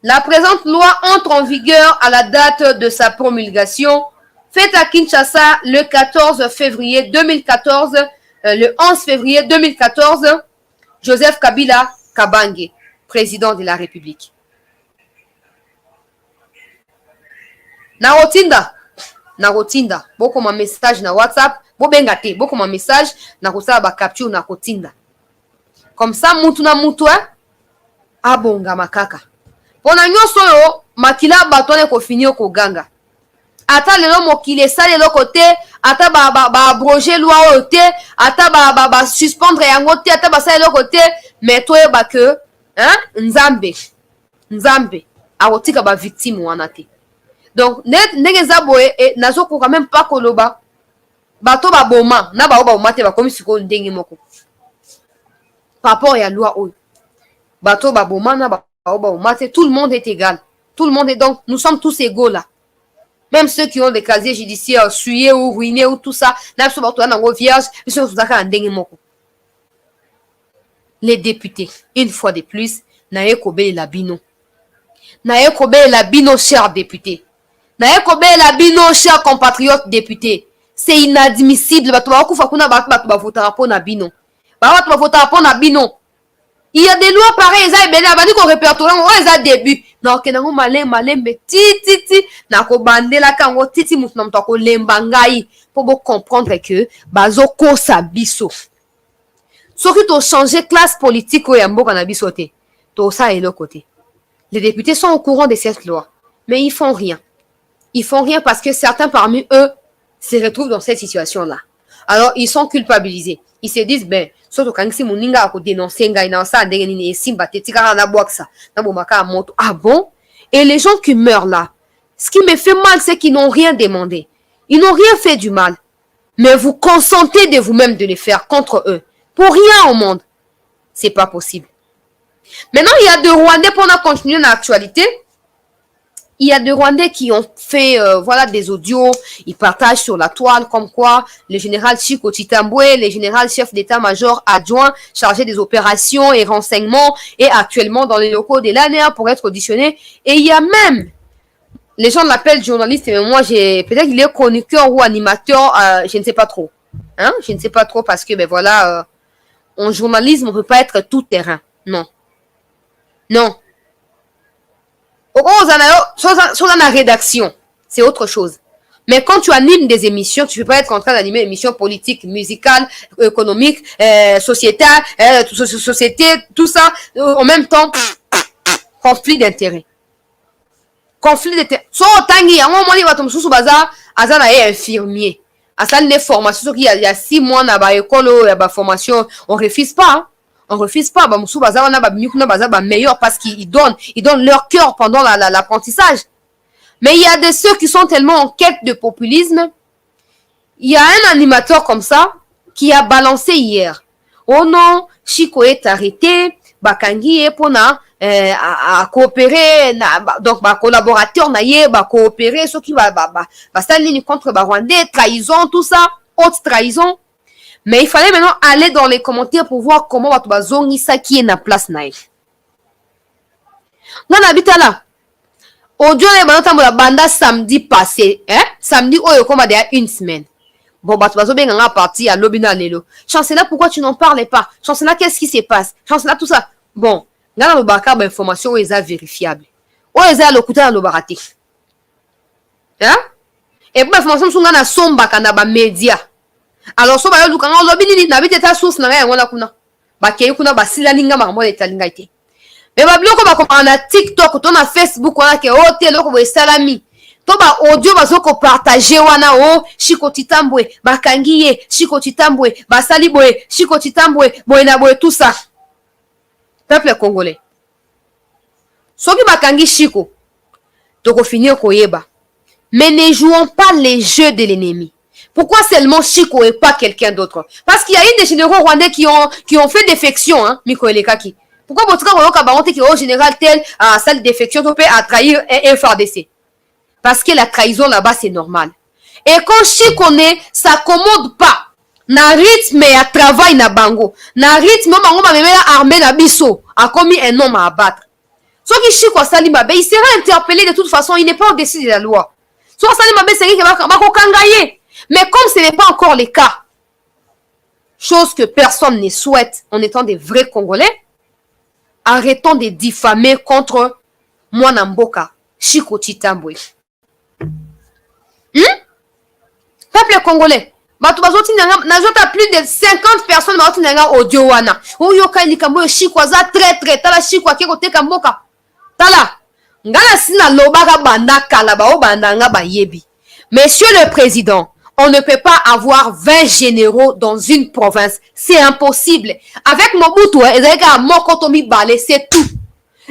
La présente loi entre en vigueur à la date de sa promulgation, faite à Kinshasa le 14 février 2014, le 11 février 2014, Joseph Kabila Kabange, président de la République. Narotinda, beaucoup ma message na WhatsApp, bengate, beaucoup ma message, nakosala ba capture na kotinda. Comme ça, mutu na mutu, abonga makaka. Pona nyonso yo, makila batone ko finir ko ganga. Ata lelo mokile sale lo côté, ata ba abroger loi o te, ata ba suspendre yango te, ata ba sale lo côté, mais toi ba que, Nzambe, awotika ba victime wana te. Donc, ndenge zaboye nazo ko quand même pas koloba. Bato ba boma, na ba omate ba komi siko ndenge moko. Par rapport à la loi oyo. Bato ba boma na ba omate, tout le monde est égal. Tout le monde est donc, nous sommes tous égaux là. Même ceux qui ont des casiers judiciaires souillés ou ruinés ou tout ça, na so bato na ngo vierge, ils sont zaka ndenge moko. Les députés, une fois de plus, na ekobe la bino. Na ekobe la bino, chers députés. Na ekobe la bino, chers compatriotes députés. C'est inadmissible. Il y a des lois pareilles. Il qu'on répertoire au début. Non, que nous malin mais titi na ko bandela kango titi mutu na ko lembangai pour comprendre que bazo ko sabiso. Ce qui to changer classe politique au yamboka na bisote. To ça et le côté. Les députés sont au courant de cette loi, mais ils font rien. Ils font rien parce que certains parmi eux se retrouvent dans cette situation-là. Alors, ils sont culpabilisés. Ils se disent, ben, Soto kangisi muninga ko dénoncer ngai na sa ndenge nini esimba tetika na boxa na bomaka moto. Ah bon? Et les gens qui meurent là, ce qui me fait mal, c'est qu'ils n'ont rien demandé. Ils n'ont rien fait du mal. Mais vous consentez de vous-même de les faire contre eux. Pour rien au monde. C'est pas possible. Maintenant, il y a des Rwandais, pour continuer l'actualité, il y a des Rwandais qui ont fait voilà, des audios, ils partagent sur la toile comme quoi le général Chiko Chitambwe, le général chef d'état-major adjoint chargé des opérations et renseignements, est actuellement dans les locaux de l'ANR pour être auditionné. Et il y a même, les gens l'appellent journaliste, mais moi, peut-être qu'il est chroniqueur ou animateur, je ne sais pas trop. Hein? Je ne sais pas trop parce que, ben voilà, en journalisme, on ne peut pas être tout terrain. Non. Non. Sur la rédaction, c'est autre chose. Mais quand tu animes des émissions, tu ne peux pas être en train d'animer une émission politique, musicale, économique, sociétale, société, tout ça, en même temps, conflit d'intérêts. Conflit d'intérêts. So, tangi, à un moment, il va tomber sous bazar, Azana est infirmier. Azana est formation, il y a 6 mois, dans l'école, il y a formation, on refuse pas, hein. On refuse pas, meilleur parce qu'ils donnent leur cœur pendant l'apprentissage. Mais il y a de ceux qui sont tellement en quête de populisme. Il y a un animateur comme ça qui a balancé hier. Oh non, Chiko est arrêté, Bakangi est pour à coopérer, donc collaborateur naïe, coopérer, ceux qui va s'aligner contre Rwandais, trahison, tout ça, haute trahison. Mais il fallait maintenant aller dans les commentaires pour voir comment on va zongi ça qui est na place naï. On habite là. Audio les banda samedi passé, hein? Samedi oh comme il y a une semaine. Bon bah tu vas bien en partie à l'obina lelo. Chancela pourquoi tu n'en parles pas? Chancela qu'est-ce qui se passe? Chancela tout ça. Bon, dans le baka ba information est vérifiable. Oh les a le couteau dans le baraté. Hein? Et pour information sont na somba kana ba média. Alors so ba yo lukanga lobi nini na bite ta source na ya ngona kuna ba ke kuna ba sila linga ma mo eta linga ite mais ba biloko ba ko na TikTok to na Facebook wana ke hotel ko bo salami to ba audio ba zo ko partager wana o Chiko Chitambwe ba kangiye Chiko Chitambwe ba sali boye Chiko Chitambwe boye na boye tout ça peuple congolais soki ba kangi Chiko to ko finir ko yeba mais ne jouons pas les jeux de l'ennemi. Pourquoi seulement Chiko et pas quelqu'un d'autre? Parce qu'il y a eu des généraux rwandais qui ont fait défection, hein, Miko Elekaki. Pourquoi votre cas qui est au général tel à salle de défection peut à trahir un FARDC? Parce que la trahison là-bas c'est normal. Et quand Chiko ne s'accommode pas, na rythme et à travail na bango, na rythme bango ma même armée na biso a commis un homme à abattre. Soit qui Chiko Salima, il sera interpellé de toute façon, il n'est pas au-dessus de la loi. Soit Salima c'est qui va kangaye. Mais comme ce n'est pas encore le cas, chose que personne ne souhaite en étant des vrais Congolais, arrêtons de diffamer contre Mwana Mboka, Chiko Chitambwe. Peuple congolais, n'ajouta plus de 50 personnes audio wana. Oyoka likambo Chiko za très tala Chiko akekote kamboka. Tala, ngala sina lobaka banda kala ba obanda nga ba yebi. Monsieur le Président, on ne peut pas avoir 20 généraux dans une province. C'est impossible. Avec Mobutu, c'est tout.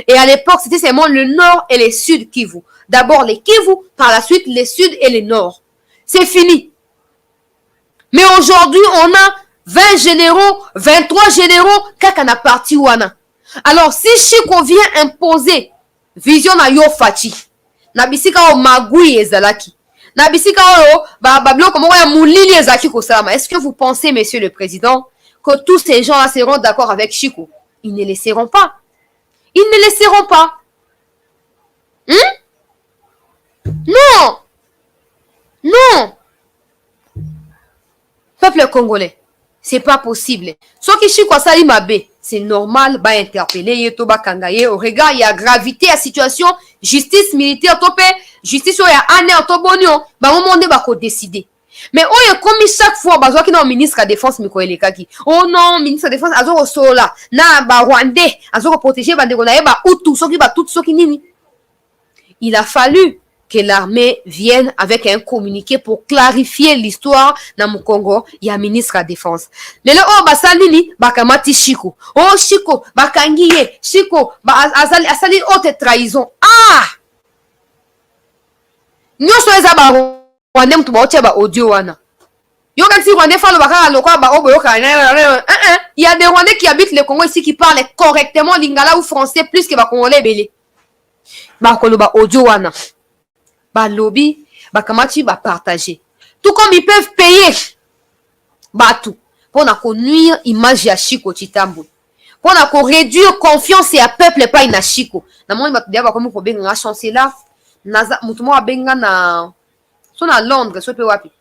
Et à l'époque, c'était seulement le nord et le sud Kivu. D'abord les Kivu, par la suite les sud et les nord. C'est fini. Mais aujourd'hui, on a 20 généraux, 23 généraux, kakana parti wana. Alors, si Chiko vient imposer vision na yo fachi, na bisika o magui ezalaki, est-ce que vous pensez, Monsieur le Président, que tous ces gens-là seront d'accord avec Chiko? Ils ne le seront pas. Ils ne le seront pas. Non. Non. Peuple congolais, c'est pas possible. Ce qui Chiko Salimabe, c'est normal, ba interpeller, yeto ba kangaye, au regard, il y a gravité à situation, justice militaire, topé, justice, il y a année, autobonio, ba monde ba ko décider. Mais on est comme chaque fois, bah, qui est ministre de la Défense, Miko Elekaki. Oh non, ministre de la Défense, azo sola, na ba Rwandais, azo protéger ba ndeko na ba Hutu, soki ba tout soki nini. Il a fallu que l'armée vienne avec un communiqué pour clarifier l'histoire dans le Congo. Il y a un ministre de la Défense. Mais là, oh, basalini, bakamati Chiko. Oh, Chiko, bakangiye, Chiko, asali haute trahison. Ah! Nous sommes à Rwanda, nous sommes à audio wana. Il y a des Rwandais qui habitent le Congo ici qui parlent correctement lingala ou français plus que les Congolais belé. Bakoloba audio wana. Ba lobby, ba kamati ba partager. Tout comme ils peuvent payer tout pour nuire image ya Chiko Chitambo. Pour réduire confiance et à peuple pas ina Chiko. Na moni ba tudia ba comme ko benga chancelier naza mutumo abenga na so na Londres so pe wapi.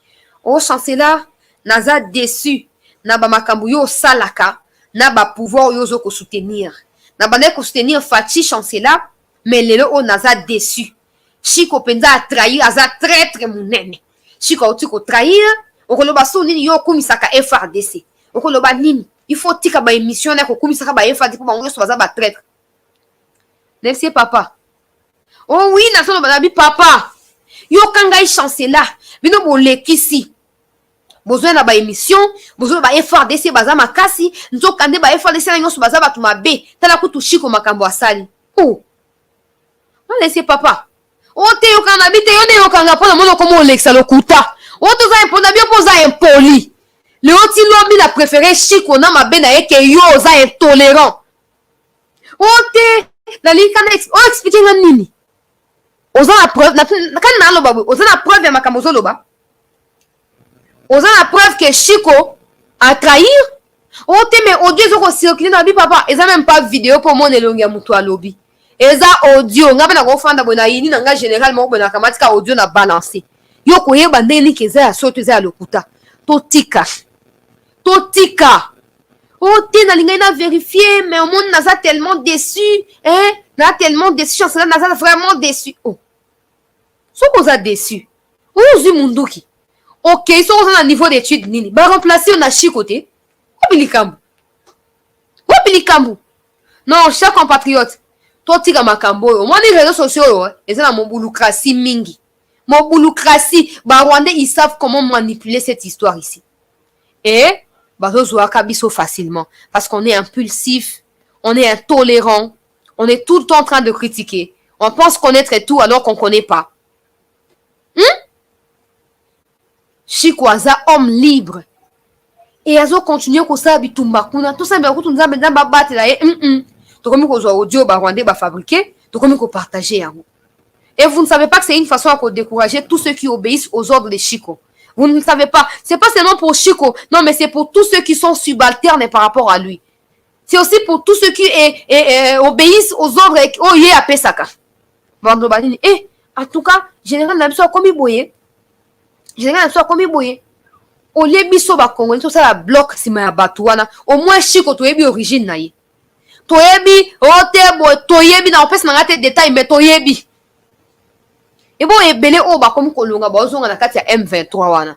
O chancelier naza déçu na ba makambu yo salaka na ba pouvoir yo zo ko soutenir. Na ba ne ko soutenir Fachi chancelier mais lelo o naza déçu. Chiko penza a trahir aza traître munene. Chiko oti ko trahir okoloba so nini yo kumisaka FRDC. Okoloba nini il faut tika ba émission na ko kumisaka ba FRDC pour bango so baza ba traître. Merci papa. Oh oui na so ba bi papa. Yo kanga chancelier bino bo lekisi. Besoin na ba émission, besoin ba FRDC baza makasi, nzo kande ba FRDC na nyoso baza batu mabe. Tala kutu Chiko makambo asali. Oh. Laissez papa. Ote yokanga bite yone yokanga pona mono komo Alexa lokuta. Ote za impona bien poza impoli. Le oti lobi la préféré Chiko na mabe na yeke yo za intolérant. Ote la likana expliquer nga nini. Oza la preuve na kana lo babu. Oza la preuve ya makambo zo loba. Oza la preuve que Chiko a trahir. Ote mais audio zo ko circuler na bi papa. Eza même pas vidéo pour mon elongi ya mutu a lobby. Eza audio nga bena ko fanda bona yini nga généralement bona kamatika audio na balancer yo ko yeba ndeni keza ya soto za lokuta totika ote na linga ina vérifier mais au monde naza tellement déçu na tellement déçu chancelier naza vraiment déçu oh so koza déçu ozu munduki OK so koza na niveau d'étude nini ba remplacer na Chiko te opilikambu non cher compatriote totika makambo oyo moni réseaux sociaux oyo eza na mobulukrasi mingi mobulukrasi ba Rwandais ils savent comment manipuler cette histoire ici et bazozwaka biso facilement parce qu'on est impulsif, on est intolérant, on est tout le temps en train de critiquer, on pense connaître tout alors qu'on connaît pas. Chiko aza homme libre et azo continuer ko sa bitumba kuna tout ça bien ko tunza menda ba batela to comme ko audio ba Rwandais ba fabriquer to comme ko partager yango. Et vous ne savez pas que c'est une façon à décourager tous ceux qui obéissent aux ordres de Chiko. Vous ne savez pas, c'est pas seulement pour Chiko, non mais c'est pour tous ceux qui sont subalternes par rapport à lui. C'est aussi pour tous ceux qui obéissent aux ordres oye a pesaka. Bando badini en tout cas, général na biso komi boye. Général na biso komi boye. Au lieu biso ba Congolais tout ça la bloc sima ya batuana, au moins Chiko to yebi origine na ye. Toyebi ote boy toyebi na opesa na ngate détail mais toyebi. Et bon ebele o ba comme kolonga ba ozonga na kati ya M23 wana.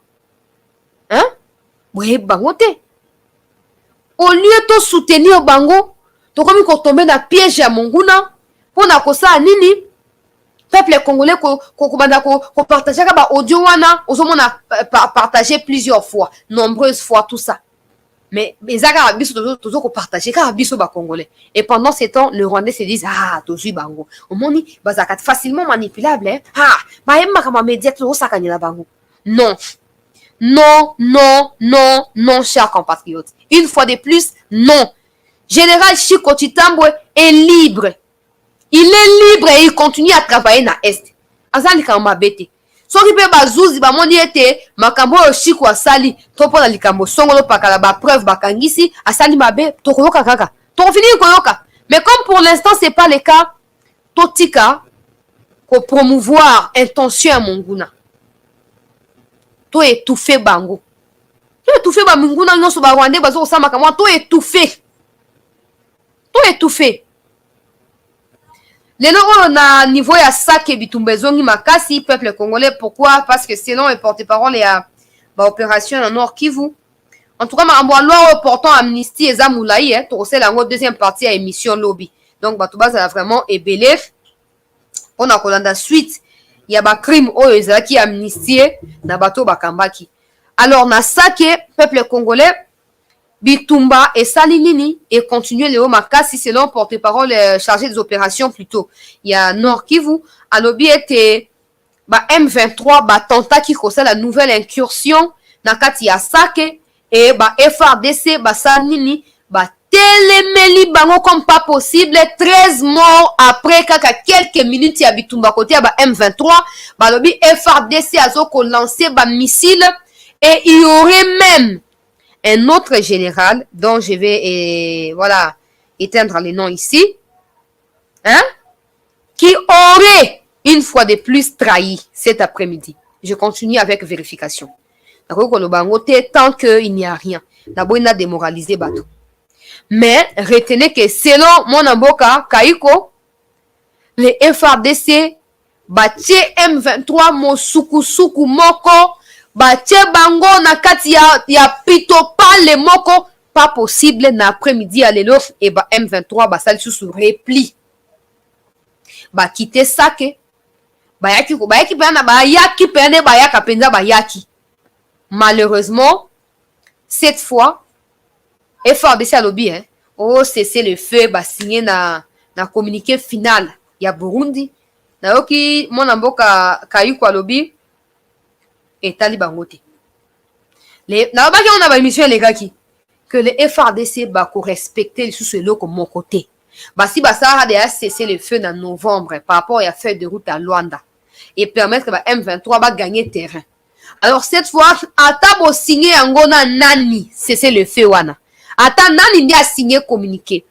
Boye bango te. Au lieu to soutenir bango, to comme ko tomber na piège ya monguna pona ko sa nini peuple congolais ko banda ko partager ba audio wana ozomona partager plusieurs fois, nombreuses fois tout ça. Mais ezaka biso tozo ko partager ka biso ba congolais. Et pendant ces temps, le Rwandais se disent tozu bango. Omoni bazaka facilement manipulable ba yema kama média to sakanyela bango. Non. Non, non, non, non, chers compatriotes. Une fois de plus, non. Général Chiko Chitambo est libre. Il est libre et il continue à travailler na Est. Azali kama bete. Soki pe bazuzi ba moni ete makambo yo Chiko asali to pona likambo songolo pakala ba preuve bakangisi asali mabe to koyoka kaka. To finir koyoka. Mais comme pour l'instant c'est pas le cas, totika ko promouvoir intention à monguna. To étouffer bango. To étouffer ba monguna nyonso ba Rwandais bazo osama kama to étouffer. To étouffer. Lelo on a niveau ya saké bitumbezongi makasi peuple congolais. Pourquoi? Parce que sinon le porte-parole est à opération en Nord Kivu. En tout cas ma loi portant amnistie eza moulaï to c'est la deuxième partie à émission lobby. Donc batuba ça vraiment ébélé. On a kolanda suite il y a ba crime oyo ezalaki amnistié na bato bakambaki. Alors na sake peuple congolais bitumba et salinini et continuer le makasi selon porte-parole chargé des opérations plutôt. Il y a Nord Kivu, alobi était ba M23 ba tenta qui cause la nouvelle incursion na kati ya sake et ba FRDC ba salinini ba telemeli bango comme pas possible 13 morts après kaka quelques minutes ya bitumba côté ba M23 ba lobi FRDC azoko lancer ba missile et il y aurait même un autre général dont je vais voilà éteindre les noms ici hein qui aurait une fois de plus trahi cet après-midi. Je continue avec vérification. Tant qu'il n'y a rien, d'abord il a démoralisé bateau. Mais retenez que selon mon amboka Kaiko, les FRDC batie M23 mo suku moko batie bango na kati ya pito pas le moko pas possible na après-midi à l'élof et ba M23 ba sali sous repli ba quitter sake bayaki pena bayaki pena bayaka penza bayaki. Malheureusement cette fois FRDC a lobby hein oh cesser le feu ba signé na communiqué final ya Burundi na yoki mon amboka Kayiko lobby et talibangote les na ba on a ba émission les gars qui que les FRDC ba ko respecter sous ce lot comme mon côté ba si ba ça a déjà cessé le feu en novembre par rapport à feuille de route à Luanda et permettre que ba M23 ba gagner terrain. Alors cette fois ata bo signer ngona nani cesser le feu wana ata nani ndi a signé communiqué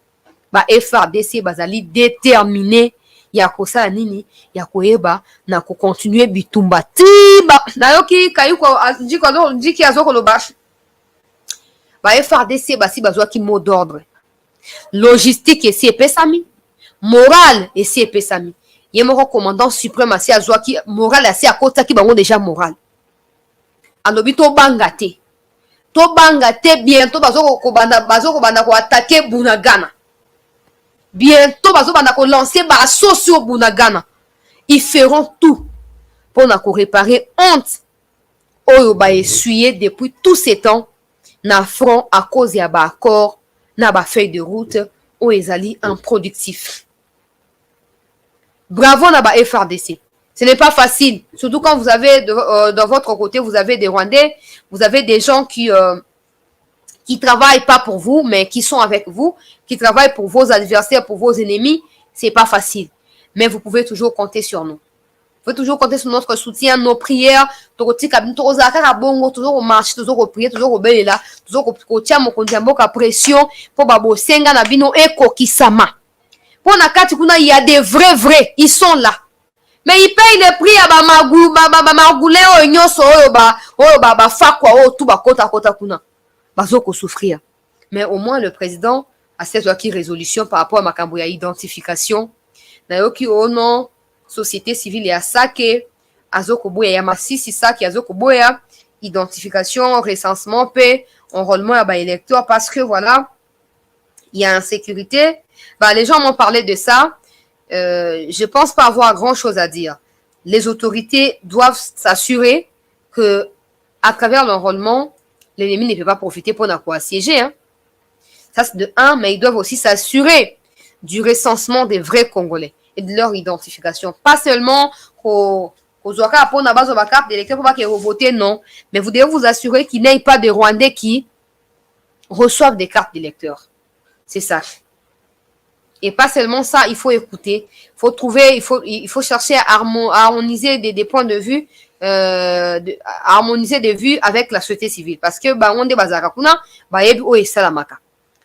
ba FRDC bazali déterminé ya kosala nini ya koyeba na ko continuer bitumba tiba na yoki Kayiko njiki azoko loba ba FRDC basi bazwa ki mot d'ordre logistique et epesami moral et epesami yemoko commandant suprême asi azwa ki moral asi akota ki bango déjà moral alobi to bangate bientôt bazoko banda ko attaquer Bunagana. Bientôt, ils lancer basso sur Bunagana. Ils feront tout pour réparer honte. Oyo ba essuyer depuis tous ces temps na front à cause ya ba accord na ba feuille de route o ezali improductif. Bravo na ba FRDC. Ce n'est pas facile, surtout quand vous avez dans votre côté vous avez des Rwandais, vous avez des gens qui travaillent pas pour vous, mais qui sont avec vous, qui travaillent pour vos adversaires, pour vos ennemis, c'est pas facile. Mais vous pouvez toujours compter sur nous. Vous pouvez toujours compter sur notre soutien, nos prières, toujours au marché, toujours au prier, toujours au belela, toujours au tia mokondiambo ka pression, pour babo senga na bino eko kisama. Pour nakati kuna, il y a des vrais, ils sont là. Mais ils payent le prix à magoulé o nyoso o fakwa o tout ba kota kuna. Bazoko souffrir. Mais au moins le président a cette résolution par rapport à makambo ya identification. Na yoki ono société civile ya sake azoko boya ya masisi sake azoko boya identification, recensement, paix, enrôlement à électeurs parce que voilà, il y a insécurité. Bah les gens m'ont parlé de ça. Je pense pas avoir grand chose à dire. Les autorités doivent s'assurer que à travers l'enrôlement l'ennemi ne peut pas profiter pour quoi assiéger. Hein. Ça, c'est de un, mais ils doivent aussi s'assurer du recensement des vrais Congolais et de leur identification. Pas seulement qu'aux Ouaka pour la base de la carte d'électeur pour pas qu'ils votent, non. Mais vous devez vous assurer qu'il n'y ait pas de Rwandais qui reçoivent des cartes d'électeurs. C'est ça. Et pas seulement ça, il faut écouter. Il faut chercher à harmoniser des points de vue. Harmoniser des vues avec la société civile parce que on est bazaka kuna ba yebi o esalamaka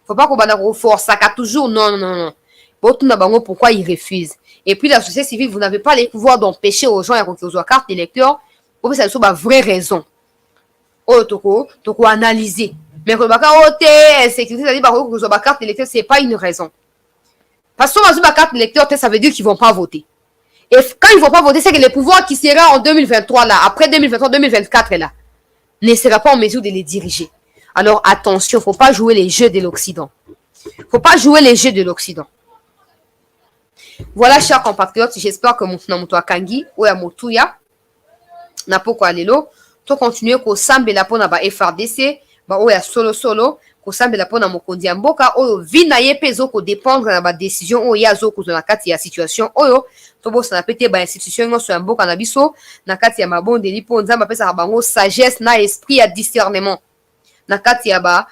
faut pas qu'on bana ko force ça toujours non pourquoi ils refusent et puis la société civile vous n'avez pas les pouvoirs d'empêcher aux gens à qu'ils carte d'électeur pour que ça soit vraie raison o toko analyser mais que baka ote insécurité ça dit ba ko ba carte d'électeur c'est pas une raison parce que on a carte d'électeur ça veut dire qu'ils vont pas voter. Et quand ils ne vont pas voter, c'est que les pouvoirs qui sera en 2023, là, après 2023, 2024, là, ne sera pas en mesure de les diriger. Alors, attention, il ne faut pas jouer les jeux de l'Occident. Il ne faut pas jouer les jeux de l'Occident. Voilà, chers compatriotes, j'espère que mon namuto kangi ou ya motuya na poko alelo to continuer ko sambela pona ba FRDC ba o ya solo ko sambela pona mokonzi ya mboka oyo vina ye pezo ko dépendre na ba décision o ya zo ko na kati ya situation oyo to bosa na pete ba institution nyonso ya mboka na biso na kati ya mabondeli po nzamba pesa bango sagesse na esprit ya discernement na kati ya ba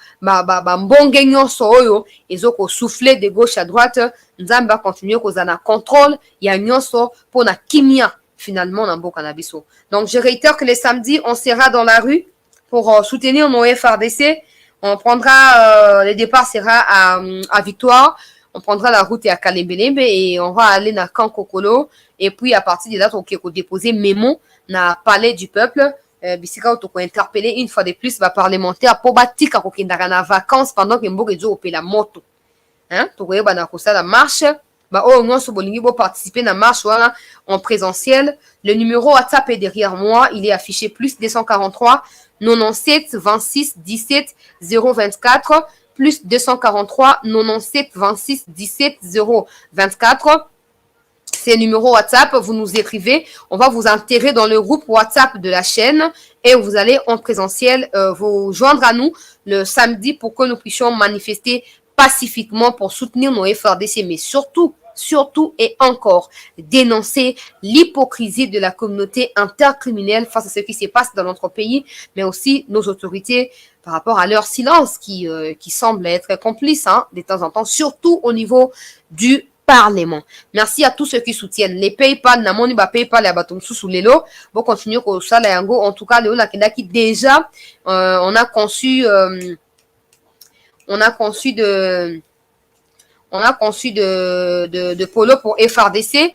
mbonge nyonso oyo ezoko souffler de gauche à droite nzambe a continuer kozana contrôle ya nyonso pona kimia finalement na mboka na biso. Donc je réitère que les samedis on sera dans la rue pour soutenir nos FRDC. On prendra le départ sera à Victoire, on prendra la route à Kalembelembe et on va aller na Kankokolo et puis à partir de là on va déposer mémo na palais du peuple. Bisika otoko interpeller une fois de plus va parlementaire pour batika ko kendaka na vacances pendant que mboka ezo opela moto hein to koyeba na ko sala marche ba o nyonso bolingi bo participer na marche wana en présentiel. Le numéro WhatsApp est derrière moi, il est affiché plus 243 97 26 17 024 plus 243 97 26 17 024. C'est le numéro WhatsApp, vous nous écrivez, on va vous intégrer dans le groupe WhatsApp de la chaîne et vous allez en présentiel vous joindre à nous le samedi pour que nous puissions manifester pacifiquement pour soutenir nos FRDC, mais surtout et encore dénoncer l'hypocrisie de la communauté intercriminelle face à ce qui se passe dans notre pays, mais aussi nos autorités par rapport à leur silence qui semble être complice de temps en temps, surtout au niveau du Parlement. Merci à tous ceux qui soutiennent. Les PayPal, namoni ba PayPal ya batum sous lelo. Bon continuer ko sala yango. En tout cas, Léo Nakendaki déjà, on a conçu de polo pour FRDC.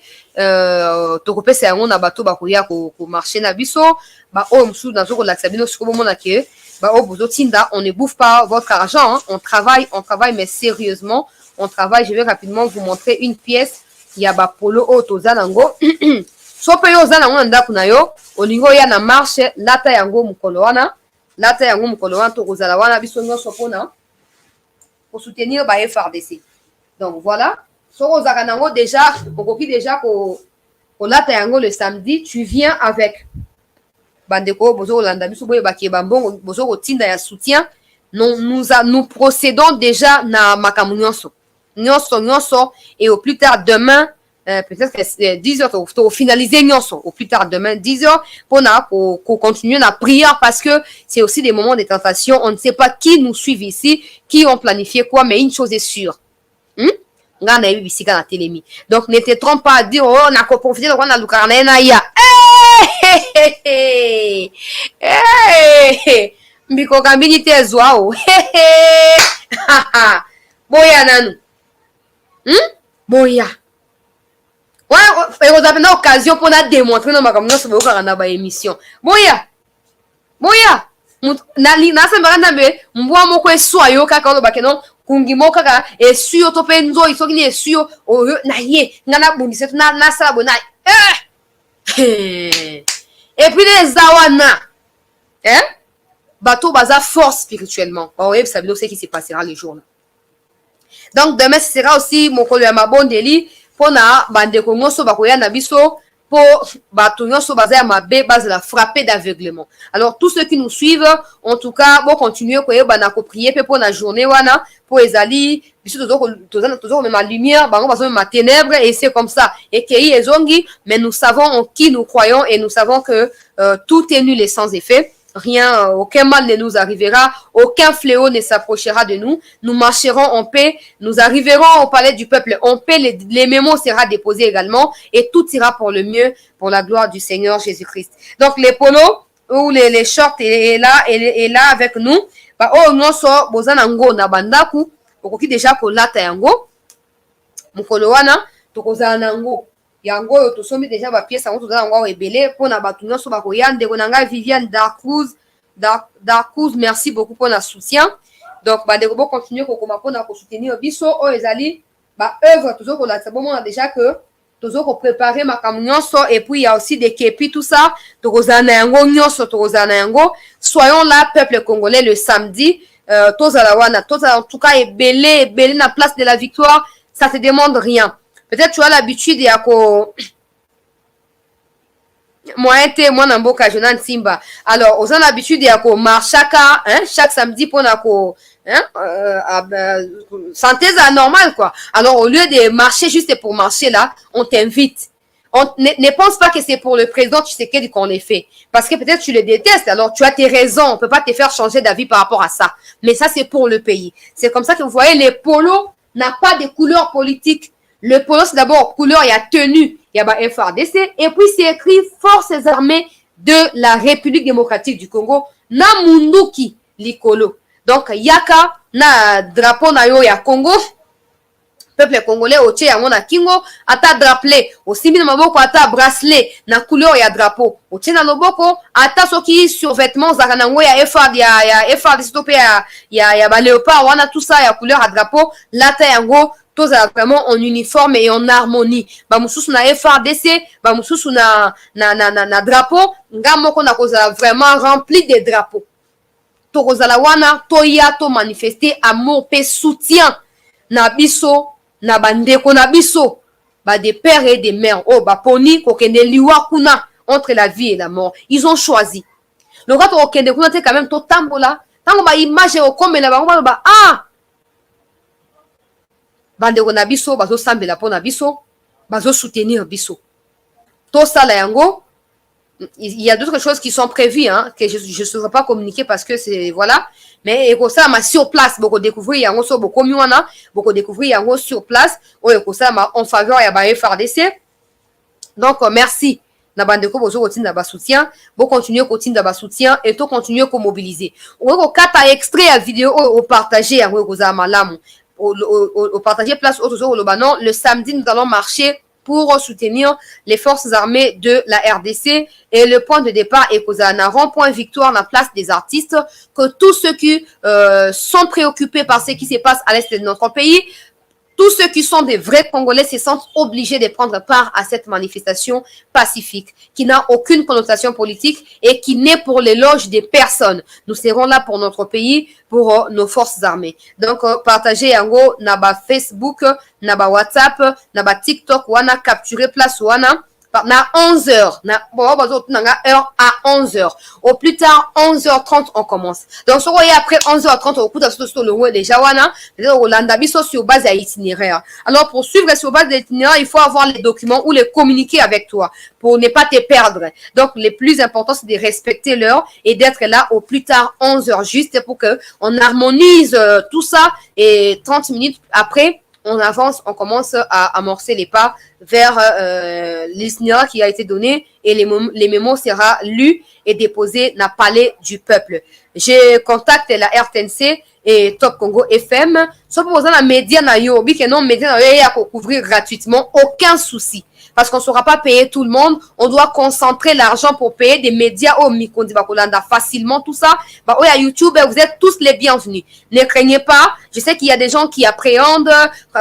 Tokope se yango na bato ba koya ko marché na biso. Ba o msu na zoko la sabino sikobo mona ke. Ba o bozo tinda, on ne bouffe pas votre argent, hein. On travaille mais sérieusement. On travaille, je vais rapidement vous montrer une pièce. Il y a ba polo o tozanango. Sope yo zanango ndaku na yo, olingo ya na marche lata yango mukolo wana. Lata yango mukolo wana to kozala wana biso nyonso pona pour soutenir ba FRDC. Donc voilà, soko zakanango déjà, okoki déjà ko lata yango le samedi, tu viens avec bandeko bozo olanda biso boye ba kebambongo bozo ko tinda ya soutien. Nous procédons déjà na makamu nyonso et au plus tard demain peut-être que 10h pour finaliser nyonso au plus tard demain 10h pour continuer la prière parce que c'est aussi des moments de tentation. On ne sait pas qui nous suit ici, qui ont planifié quoi, mais une chose est sûre. Donc ne te trompe pas à dire oh na ko profiter de na lukana na ya mbiko kambini te zwao boya nanu boya on a une occasion pour na démontrer na makamno so boka na ba émission boya na sembara nambe mbwa moko eswayo kaka lo bakeno kungimo kaka esuyo to penzo isoki ni esuyo oyo na ye ngana bundise na sala bona et puis les awana bateau baza force spirituellement. Oui, vous savez ce qui se passera les jours là. Donc demain ce sera aussi mon collègue Mabondeli pour na bandeko nyonso bakoya na biso pour bato nyonso baza ya mabe base la frapper d'aveuglement. Alors tous ceux qui nous suivent en tout cas bon continuer ko yeba na ko prier pe pour la journée wana pour ezali biso toujours même la lumière bango bazo même la ténèbres et c'est comme ça et kei ezongi mais nous savons en qui nous croyons et nous savons que tout est nul et sans effet. Rien, aucun mal ne nous arrivera, aucun fléau ne s'approchera de nous. Nous marcherons en paix, nous arriverons au palais du peuple en paix, les mémos seront déposés également et tout ira pour le mieux, pour la gloire du Seigneur Jésus-Christ. Donc les polos ou les shorts est là avec nous. Bah oh non so bozanango na bandaku, okoki déjà ko lata yango. Mukolo wana tokozanango. Yango yo tosomi déjà ba pièce yango tozala yango ebele pona batu nyonso bakoya ndeko na ngai Viviane Darkouz, merci beaucoup pour la soutien. Donc ba ndeko bo continuer ko koma pona ko soutenir biso o ezali ba œuvre toujours ko la bon on a déjà que toujours ko préparer makambo nyonso et puis il y a aussi des képi tout ça tokozana yango nyonso tokozana yango. Soyons là peuple congolais le samedi tozala wana tozala en tout cas ebele na place de la Victoire, ça te demande rien. Peut-être tu as l'habitude ya ko moi été moi namboka jonan simba. Alors, aux l'habitude ya ko marchaka hein chaque samedi pour na ko hein santé normal quoi. Alors au lieu de marcher juste pour marcher là, on t'invite. On ne pense pas que c'est pour le président Tshisekedi qu'on les fait. Parce que peut-être tu le détestes, alors tu as tes raisons. On ne peut pas te faire changer d'avis par rapport à ça. Mais ça, c'est pour le pays. C'est comme ça que vous voyez, les polos n'ont pas de couleur politique. Le polo, c'est d'abord couleur, il y a tenue, il y a FARDC. Et puis, c'est écrit Forces armées de la République démocratique du Congo. Na munduki likolo. Donc, yaka na drapeau na yo ya Congo. Peuple congolais otie yango na kingo ata drapeau aussi na maboko ata bracelet na couleur ya drapeau otie na loboko ata soki survêtement zaka nango ya FARDC to pe ya ba léopard wana tout ça ya couleur à drapeau lata yango tous vraiment en uniforme et en harmonie ba mususu na FARDC ba mususu na drapeau ngamoko na koza vraiment rempli de drapeaux to kozala wana to ya to manifester amour pe soutien na biso na bandeko na biso ba des pères et des mères oh ba poni ko kende liwa kuna entre la vie et la mort ils ont choisi le roi ko kende kuna te quand même to tambola tango ba image o comme na bango ba ah bandeko na biso bazo sambela pona biso bazo soutenir biso to sala yango. Il y a d'autres choses qui sont prévues, hein, que je ne saurais pas communiquer parce que c'est, voilà. Mais, ça m'a sur place, beaucoup découvrir, yango so, beaucoup mieux, beaucoup découvrir, yango sur place, ça m'a en faveur, ya ba FARDC. Donc, merci. Na bandeko, bozo, continue d'aba soutien, bo continuer, continue d'aba soutien, et to continuer ko mobiliser. Au kata extrait à vidéo, au partager, yango, koza malamu. Au partager place, le samedi, nous allons marcher pour soutenir les forces armées de la RDC. Et le point de départ est qu'au rond-point victoire, la place des artistes, que tous ceux qui sont préoccupés par ce qui se passe à l'est de notre pays, tous ceux qui sont des vrais Congolais se sentent obligés de prendre part à cette manifestation pacifique, qui n'a aucune connotation politique et qui n'est pour l'éloge des personnes. Nous serons là pour notre pays, pour nos forces armées. Donc, partagez yango na ba Facebook, na ba WhatsApp, na ba TikTok, wana capturer place wana. Na 11h, heure à 11h. Au plus tard, 11h30, on commence. Donc, ce qu'on après 11h30, au coup de le déjà, sur base d'itinéraire. Alors, pour suivre sur base d'itinéraire, il faut avoir les documents ou les communiquer avec toi pour ne pas te perdre. Donc, le plus important, c'est de respecter l'heure et d'être là au plus tard 11h juste pour que on harmonise tout ça et 30 minutes après, on avance, on commence à amorcer les pas vers l'itinéraire qui a été donné et les mémos sera lu et déposé dans le palais du peuple. Je contacte la RTNC et Top Congo FM. Sauf pour la média na yo, que non média na yo ya couvrir gratuitement, aucun souci. Parce qu'on ne saura pas payer tout le monde. On doit concentrer l'argent pour payer des médias au Mikondi Bakolanda facilement, tout ça. Bah, à YouTube, vous êtes tous les bienvenus. Ne craignez pas. Je sais qu'il y a des gens qui appréhendent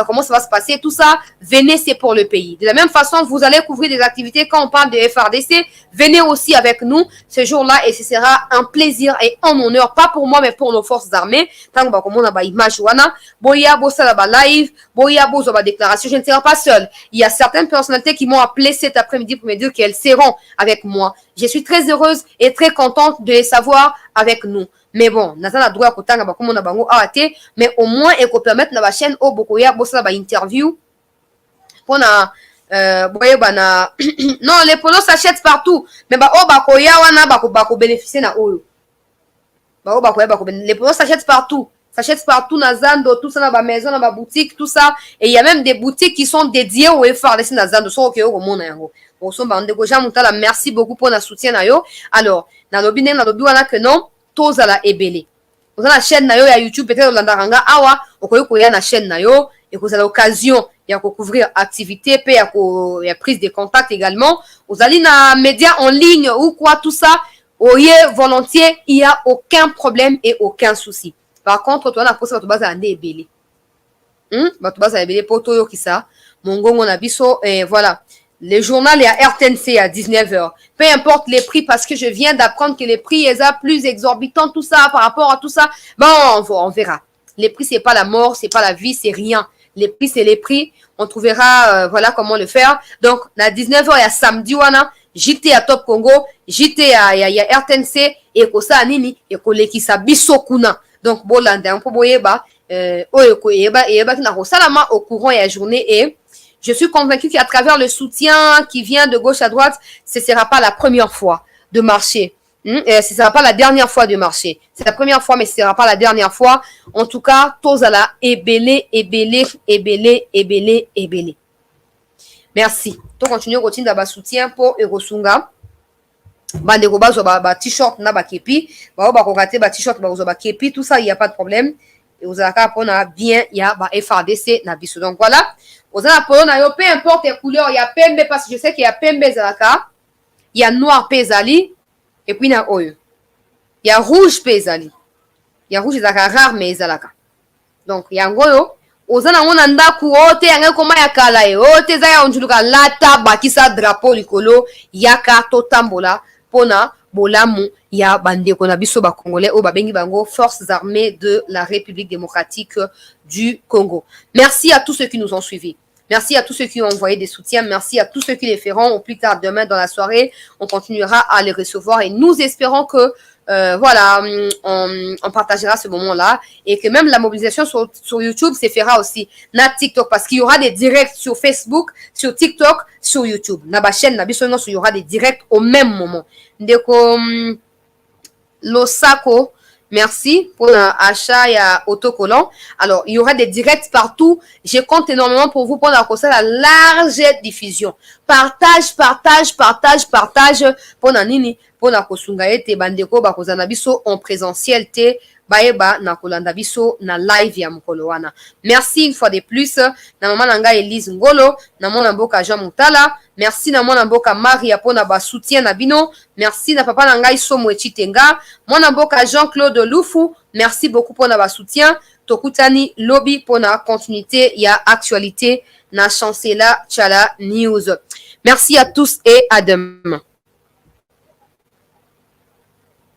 comment ça va se passer, tout ça. Venez, c'est pour le pays. De la même façon, vous allez couvrir des activités quand on parle de FARDC. Venez aussi avec nous ce jour-là et ce sera un plaisir et un honneur, pas pour moi, mais pour nos forces armées. Tant que on a image wana, boya bossa la live, boya bozo ba déclaration, je ne serai pas seule. Il y a certaines personnalités qui m'ont appelé cet après-midi pour me dire qu'elles seront avec moi. Je suis très heureuse et très contente de les savoir avec nous. Mais bon, Nathan a droit à kotanga ba comme on a bango arrêté, mais au moins et qu'on permette na ba chaîne au bokoya bossa ba interview. Pour na boye bana non, les polos s'achètent partout, mais ba o bakoya wana bako bénéficier na oyo. Ba o bakoya les polos s'achètent partout. S'achètent partout na Zando, tout ça dans ma maison, dans ma boutique, tout ça. Et il y a même des boutiques qui sont dédiées au FARDC na Zando. So ok, au monde yango. Bon, so bande goja mutala, merci beaucoup pour notre soutien na yo. Alors, na lobi wana que non, tous à la ebele. Vous avez la chaîne na yo ya YouTube, peut-être landaranga awa, okoyo koya na chaîne na yo, et vous avez l'occasion de couvrir activité, puis il y a prise de contact également. Vous allez na médias en ligne ou quoi, tout ça, oyez volontiers, il n'y a aucun problème et aucun souci. Par contre, toi, on a posé votre base à Ndébélé. Votre base à Ndébélé pour Toyo Kissa. Mon gongo na biso. Et voilà. Le journal est à RTNC à 19h. Peu importe les prix, parce que je viens d'apprendre que les prix sont plus exorbitants, tout ça, par rapport à tout ça. Bon, on verra. Les prix, c'est pas la mort, c'est pas la vie, c'est rien. les prix c'est les prix. On trouvera voilà comment le faire. Donc à 19h il y a samedi wana JT à Top Congo, JT à RTNC et ko sa nini et ko lekisa biso kuna. Donc bolanda on peut boyeba yeba na ko salama au courant de la journée et je suis convaincue qu'à travers le soutien qui vient de gauche à droite, ce ne sera pas la première fois de marcher. Ce ne sera pas la dernière fois de marcher. C'est la première fois, mais ce ne sera pas la dernière fois. En tout cas, Tozala, ébélé. Merci. On continue à continuer d'avoir soutien pour Erosunga. Bandeko bazo ba t-shirt na ba kepi. Ba kokate ba t-shirt ba kepi. Tout ça, il n'y a pas de problème. Et vous allez apprendre bien, il y a FRDC na biso. Donc voilà. Vous allez apprendre, peu importe les couleurs, il y a pembe parce que je sais qu'il y a pembe zalaka. Il y a noir pezali. Et puis, il y a rouge pezali. Il y a rouge zalaka rare mais zalaka. Donc, il y a un goyo. Ozana on anda ku ote anga koma ya kala e ote za ya onjuluka lata bakisa drapeau likolo yaka to tambola pona bolamu ya bandeko na biso ba congolais o babengi bango forces armées de la République démocratique du Congo. Merci à tous ceux qui nous ont suivis. Merci à tous ceux qui ont envoyé des soutiens. Merci à tous ceux qui les feront. Au plus tard demain dans la soirée, on continuera à les recevoir et nous espérons que voilà, on partagera ce moment-là et que même la mobilisation sur YouTube se fera aussi. Na TikTok parce qu'il y aura des directs sur Facebook, sur TikTok, sur YouTube. Na ba chaîne, na bisono, il y aura des directs au même moment. Ndeko Losako, merci pour l'achat et autocollant. Alors, il y aura des directs partout. Je compte énormément pour vous pour la large diffusion. Partage pour nini. Pour na kosunga ete bandeko ba kozana biso en présentiel te baeba na kolanda biso na live ya mokolo wana. Merci une fois de plus na mama nanga Elise Ngolo, na mona mboka Jean Mutala, merci na mona mboka Maria pona ba soutien na bino, merci na papa nanga Isomo Echitenga, mona mboka Jean-Claude Lufu, merci beaucoup pona ba soutien, tokutani lobby pona continuité ya actualité na Chancela Chala News. Merci à tous et à demain.